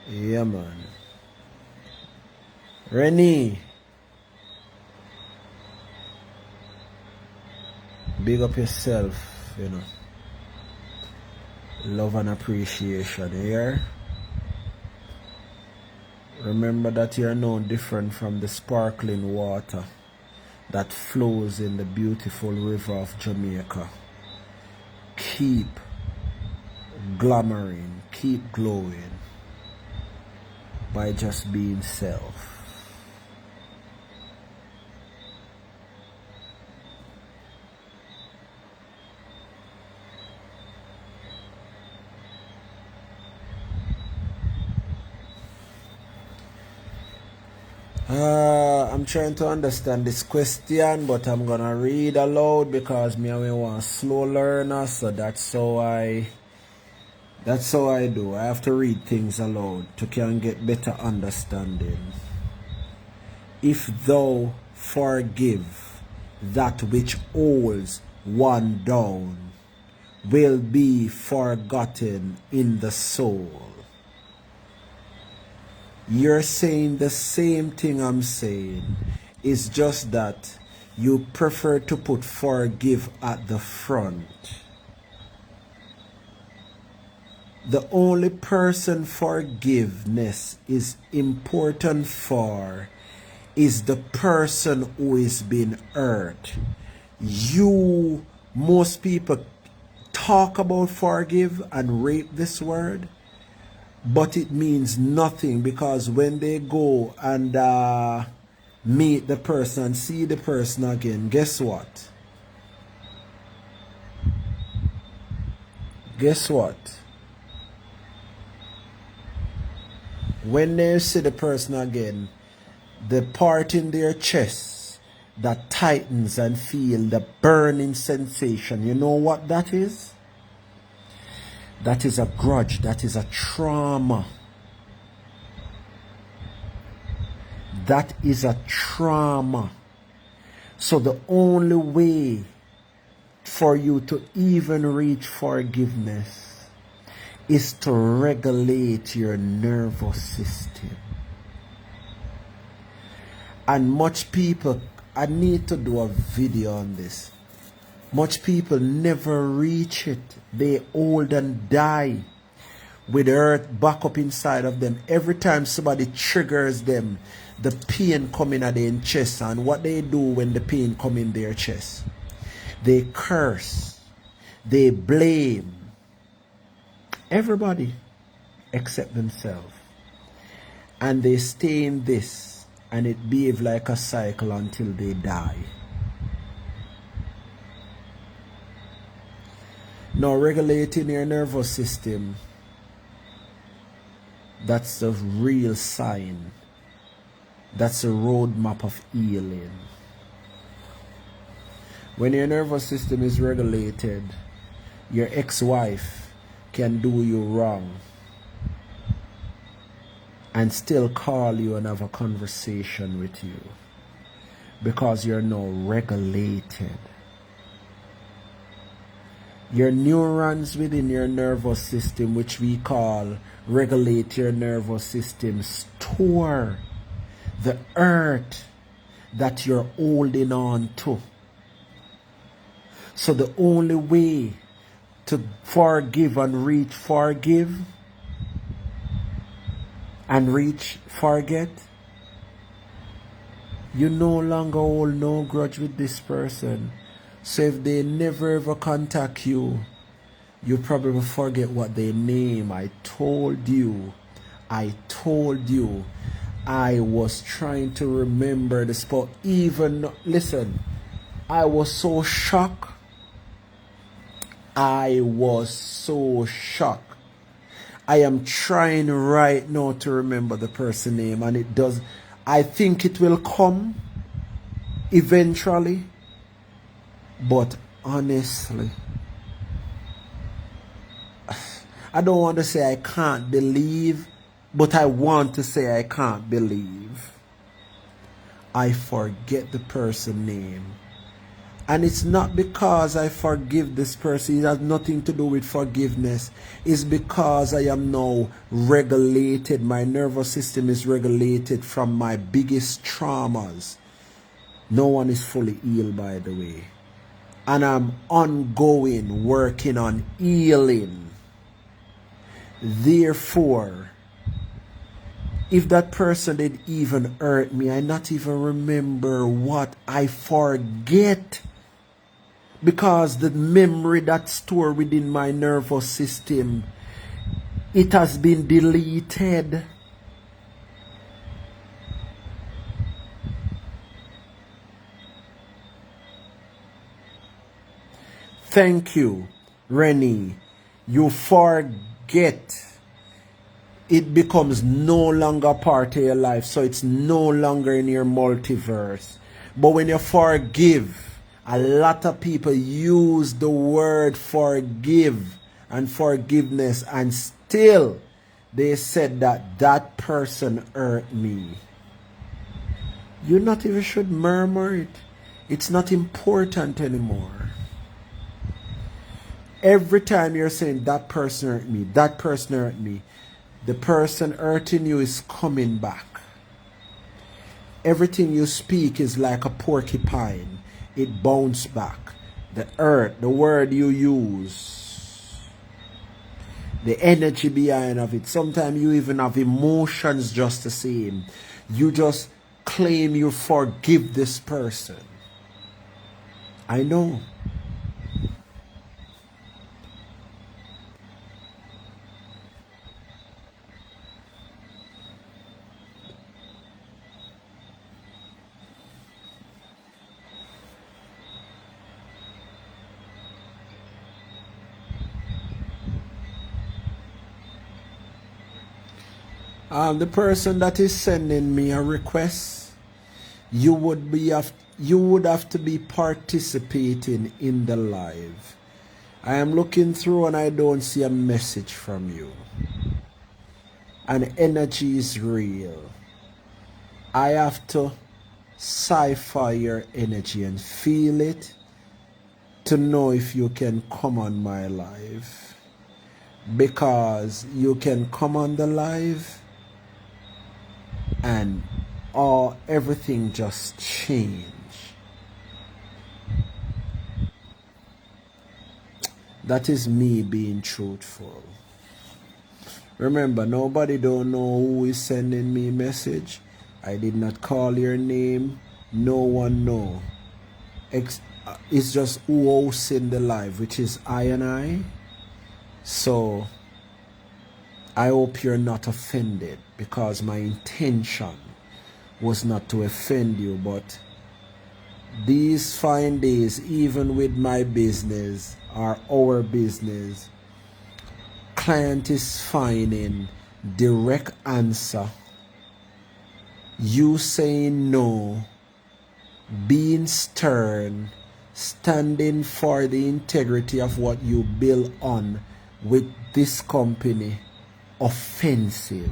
Yeah, man. Rennie. Big up yourself, you know. Love and appreciation here. Remember that you are no different from the sparkling water that flows in the beautiful river of Jamaica. Keep glamoring, keep glowing by just being self. I'm trying to understand this question, but I'm gonna read aloud because me I want slow learner, so that's how I do. I have to read things aloud to can get better understanding. If thou forgive that which holds one down, will be forgotten in the soul. You're saying the same thing I'm saying. It's just that you prefer to put forgive at the front. The only person forgiveness is important for is the person who is being hurt. Most people talk about forgive and rape this word, but it means nothing, because when they go and meet the person and see the person again, guess what? Guess what? When they see the person again, the part in their chest that tightens and feel the burning sensation, you know what that is? That is a grudge, that is a trauma. That is a trauma. So the only way for you to even reach forgiveness is to regulate your nervous system. And much people, I need to do a video on this. Much people never reach it. They old and die with the earth back up inside of them. Every time somebody triggers them, the pain coming at their chest. And what they do when the pain come in their chest? They curse. They blame everybody except themselves. and they stay in this, and it behaves like a cycle until they die. Now, regulating your nervous system, that's the real sign. That's a roadmap of healing. When your nervous system is regulated, your ex-wife can do you wrong and still call you and have a conversation with you because you're now regulated. Your neurons within your nervous system, which we call regulate your nervous system, store the earth that you're holding on to. So the only way to forgive and reach forgive and reach forget, you no longer hold no grudge with this person. So if they never ever contact you, you probably forget what they name. I told you. I was trying to remember the spot. Even, listen, I was so shocked. I am trying right now to remember the person's name, and it does. I think it will come eventually. But honestly, I don't want to say I can't believe, but I want to say I can't believe. I forget the person's name. And it's not because I forgive this person. It has nothing to do with forgiveness. It's because I am now regulated. My nervous system is regulated from my biggest traumas. No one is fully healed, by the way. And I'm ongoing working on healing. Therefore, if that person did even hurt me, I not even remember what I forget. Because the memory that's stored within my nervous system, it has been deleted. Thank you, Rennie. You forget. It becomes no longer part of your life, so it's no longer in your multiverse. But when you forgive, a lot of people use the word forgive and forgiveness, and still they said that that person hurt me. You not even should murmur it. It's not important anymore. Every time you're saying that person hurt me, that person hurt me, the person hurting you is coming back. Everything you speak is like a porcupine. It bounces back. The earth, the word you use, the energy behind of it. Sometimes you even have emotions just the same. You just claim you forgive this person. I know. The person that is sending me a request, you would have to be participating in the live. I am looking through and I don't see a message from you. And energy is real. I have to cipher your energy and feel it to know if you can come on my live. Because you can come on the live and everything just change. That is me being truthful. Remember, nobody don't know who is sending me a message. I did not call your name. No one know. It's just who hosts in the live, which is I and I. So I hope you're not offended, because my intention was not to offend you, but these fine days, even with my business or our business, client is finding direct answer. You saying no, being stern, standing for the integrity of what you build on with this company, offensive,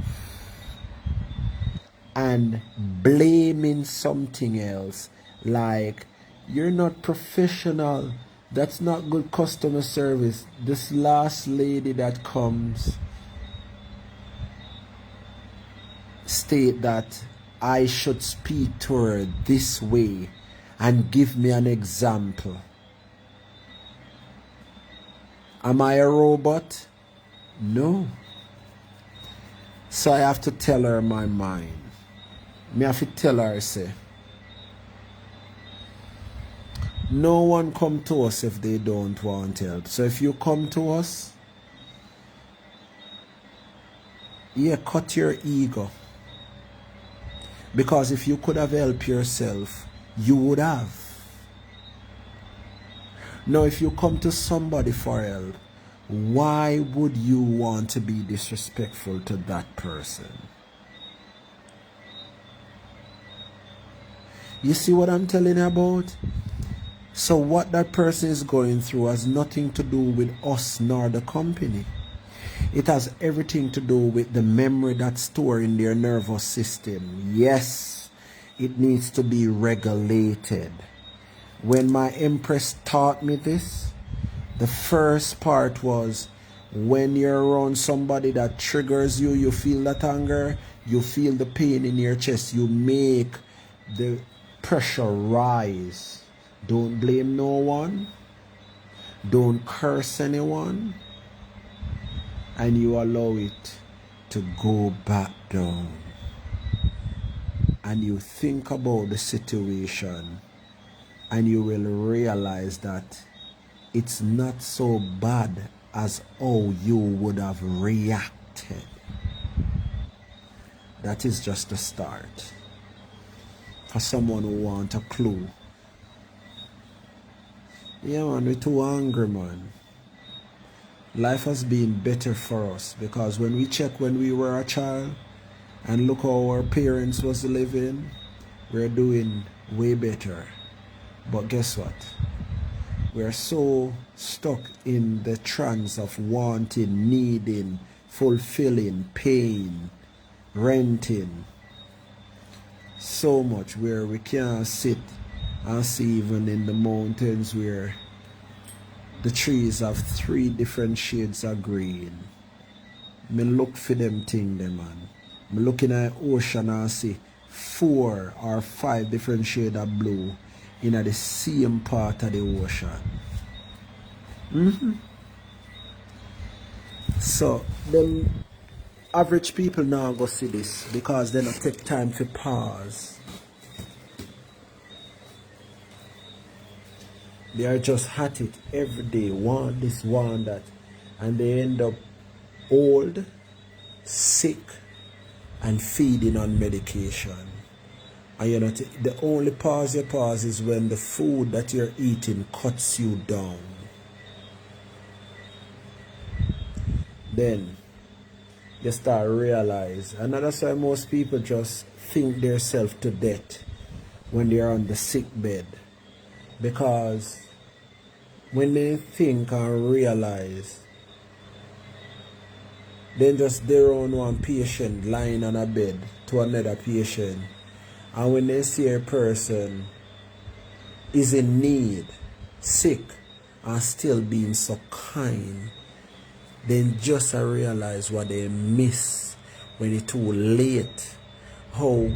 and blaming something else like you're not professional, that's not good customer service. This last lady that comes state that I should speak to her this way and give me an example. Am I a robot? No. So I have to tell her my mind. Me have to tell her, say, no one come to us if they don't want help. So if you come to us, yeah, cut your ego. Because if you could have helped yourself, you would have. Now, if you come to somebody for help, why would you want to be disrespectful to that person? You see what I'm telling you about? So what that person is going through has nothing to do with us nor the company. It has everything to do with the memory that's stored in their nervous system. Yes, it needs to be regulated. When my Empress taught me this, the first part was when you're around somebody that triggers you, you feel that anger, you feel the pain in your chest, you make the pressure rise. Don't blame no one. Don't curse anyone. And you allow it to go back down. And you think about the situation, and you will realize that it's not so bad as how you would have reacted. That is just the start. For someone who wants a clue. Yeah, man, we're too angry, man. Life has been better for us, because when we check when we were a child and look how our parents was living, we're doing way better. But guess what? We're so stuck in the trance of wanting, needing, fulfilling, paying, renting. So much where we can't sit and see, even in the mountains where the trees have 3 different shades of green. Me look for them thing them, man. Me looking at ocean and see 4 or 5 different shades of blue in the same part of the ocean. So them average people now go see this, because they don't take time to pause. They are just at it every day, want this, want that, and they end up old, sick, and feeding on medication. And you know, the only pause you pause is when the food that you're eating cuts you down. Then you start realize, and that's why most people just think themselves to death when they are on the sick bed. Because when they think and realize, then just their own one patient lying on a bed to another patient, and when they see a person is in need, sick, and still being so kind, then just I realize what they miss when it's too late. How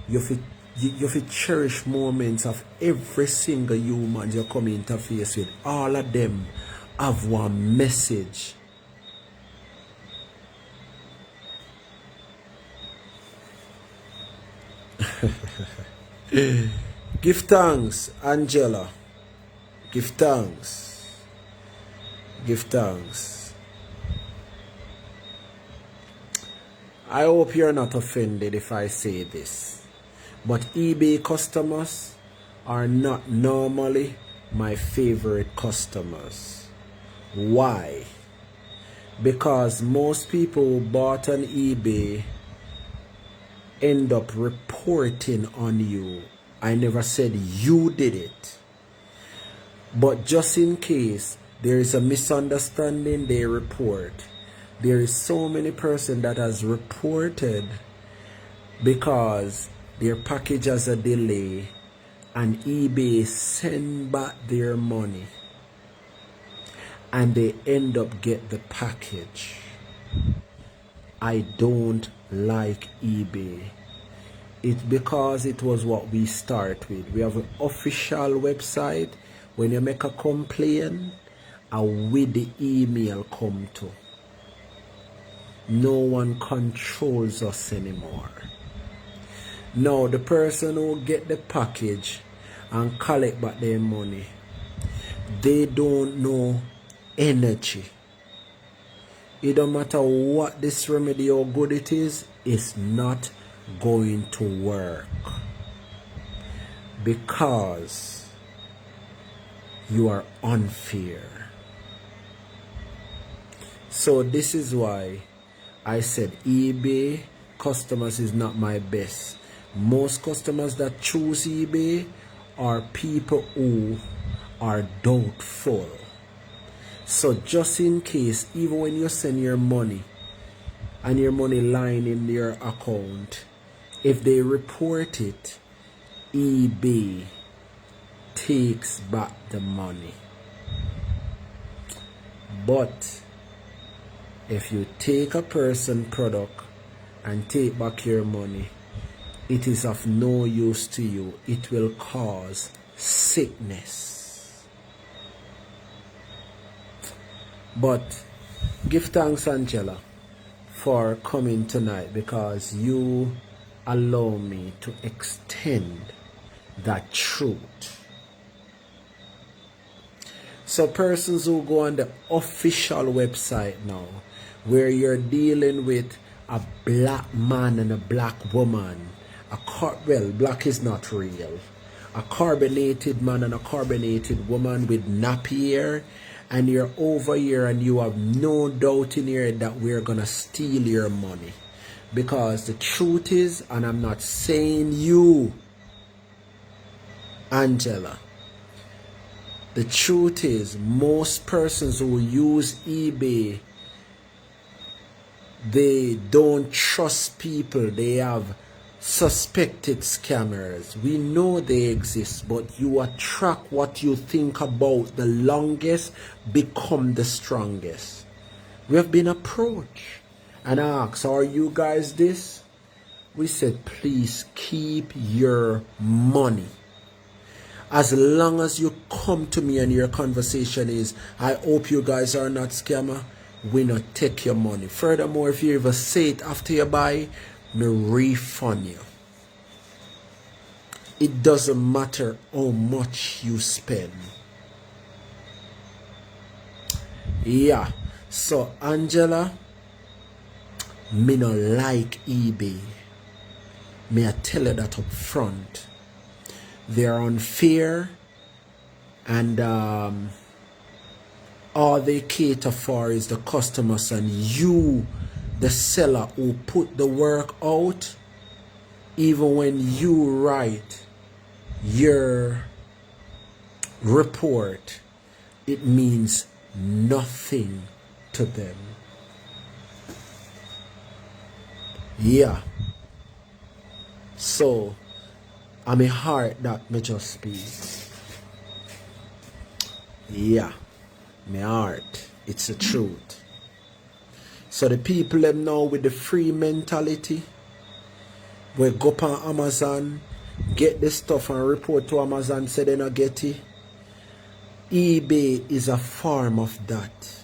you feel cherish moments of every single human you come interface with. All of them have one message. Give thanks, Angela. Give thanks. Give thanks. I hope you're not offended if I say this, but eBay customers are not normally my favorite customers. Why? Because most people who bought on eBay end up reporting on you. I never said you did it, but just in case there is a misunderstanding, they report. There is so many person that has reported because their package has a delay and eBay send back their money and they end up get the package. I don't like eBay. It's because it was what we start with. We have an official website. When you make a complaint, with the email come to. No one controls us anymore. Now the person who get the package and collect back their money, they don't know energy. It don't matter what this remedy or good it is, it's not going to work because you are unfair. So this is why I said eBay customers is not my best. Most customers that choose eBay are people who are doubtful. So just in case, even when you send your money and your money lying in your account, if they report it, eBay takes back the money. But if you take a person product and take back your money, it is of no use to you. It will cause sickness. But give thanks, Angela, for coming tonight, because you allow me to extend that truth. So persons who go on the official website now, where you're dealing with a black man and a black woman, well, black is not real, a carbonated man and a carbonated woman with nappy hair, and you're over here and you have no doubt in your head that we're gonna steal your money. Because the truth is, and I'm not saying you, Angela, the truth is, most persons who use eBay, they don't trust people. They have suspected scammers. We know they exist, but you attract what you think about the longest, become the strongest. We have been approached and asked, are you guys this? We said, please keep your money. As long as you come to me and your conversation is, I hope you guys are not scammer, we not take your money. Furthermore, if you ever say it after you buy, me refund you. It doesn't matter how much you spend. Yeah. So Angela, me not like eBay. Me I tell you that up front. They are unfair, and all they cater for is the customers, and you, the seller who put the work out. Even when you write your report, it means nothing to them. Yeah. So I'm a heart that me just speak. Yeah. My heart. It's the truth. So the people them now with the free mentality, we go up on Amazon, get the stuff and report to Amazon, say they not get it. eBay is a form of that.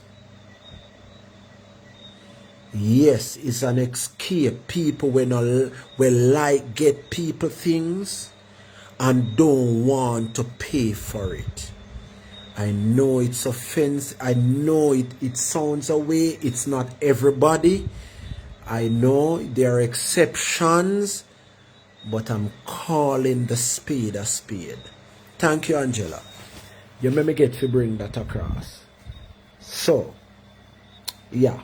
Yes, it's an escape. People will like get people things and don't want to pay for it. I know it's offensive. I know it sounds away. It's not everybody. I know there are exceptions, but I'm calling the spade a spade. Thank you, Angela. You made me get to bring that across. So, yeah.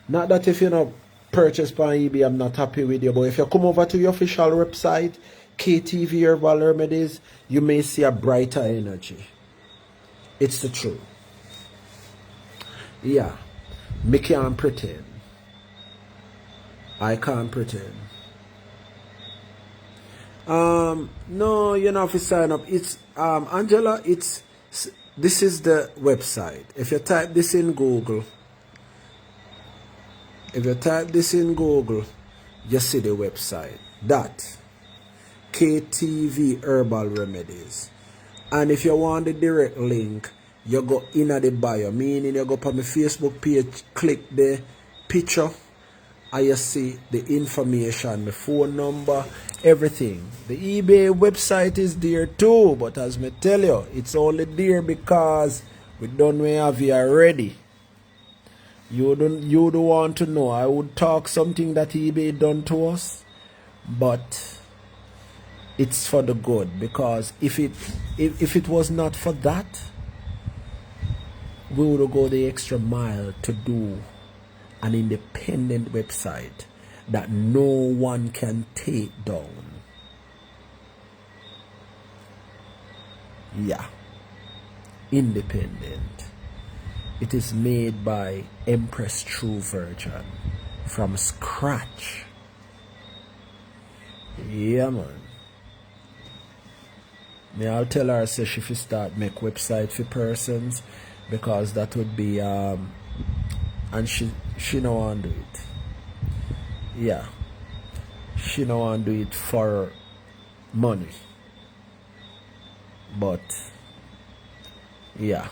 Not that if you not purchase by eBay, I'm not happy with you. But if you come over to your official website, KTV Herbal Remedies, you may see a brighter energy. It's the truth. Yeah. Me can't pretend. I can't pretend. No, you know, if you sign up, it's Angela, this is the website. If you type this in Google, you see the website. That KTV Herbal Remedies. And if you want the direct link, you go in at the bio, meaning you go up on my Facebook page, click the picture, and you see the information, the phone number, everything. The eBay website is there too, but as me tell you, it's only there because we don't have it already. You don't want to know. I would talk something that eBay done to us, but it's for the good, because if it was not for that, we would go the extra mile to do an independent website that no one can take down. Yeah, independent. It is made by Empress True Virgin from scratch. Yeah, man. I'll tell her, say she should start make website for persons, because that would be and she no want do it. Yeah, she no want do it for money, but yeah.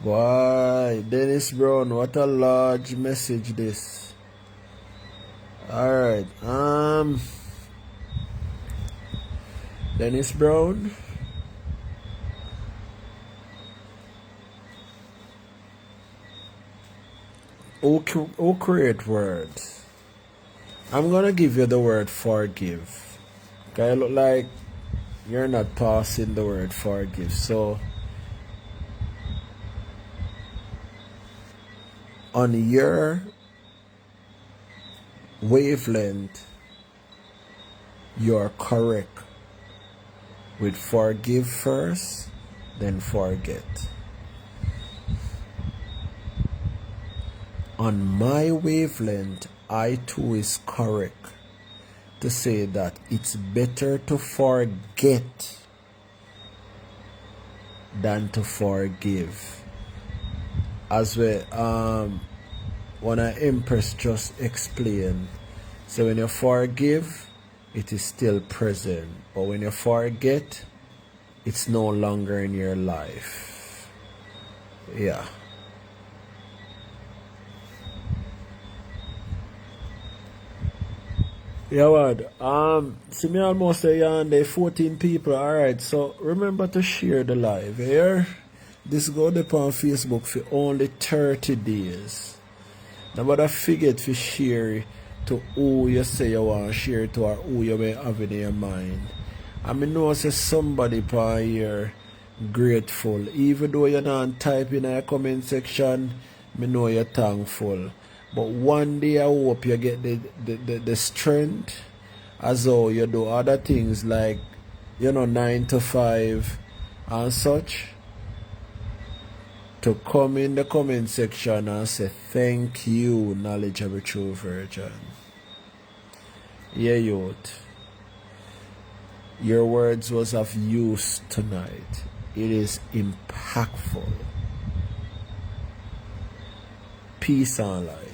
Why, Dennis Brown, what a large message this. Alright, Dennis Brown. Who create words? I'm gonna give you the word forgive. Okay, look like you're not passing the word forgive, so on your wavelength, you're correct with forgive first, then forget. On my wavelength, I too is correct to say that it's better to forget than to forgive. As we when I Empress just explained, so when you forgive, it is still present, but when you forget, it's no longer in your life. Yeah. Yeah, what? See me almost on the 14 people. Alright, so remember to share the live here. This go up on Facebook for only 30 days. Nobody forget to share to who you say you want to share to, or who you may have in your mind. I mean, know say somebody per here grateful. Even though you're not typing in a comment section, me know you're thankful. But one day I hope you get the strength as though you do other things like, 9 to 5 and such, to come in the comment section and say thank you, knowledge of a true virgin. Yeah, youth. Your words was of use tonight. It is impactful. Peace and light.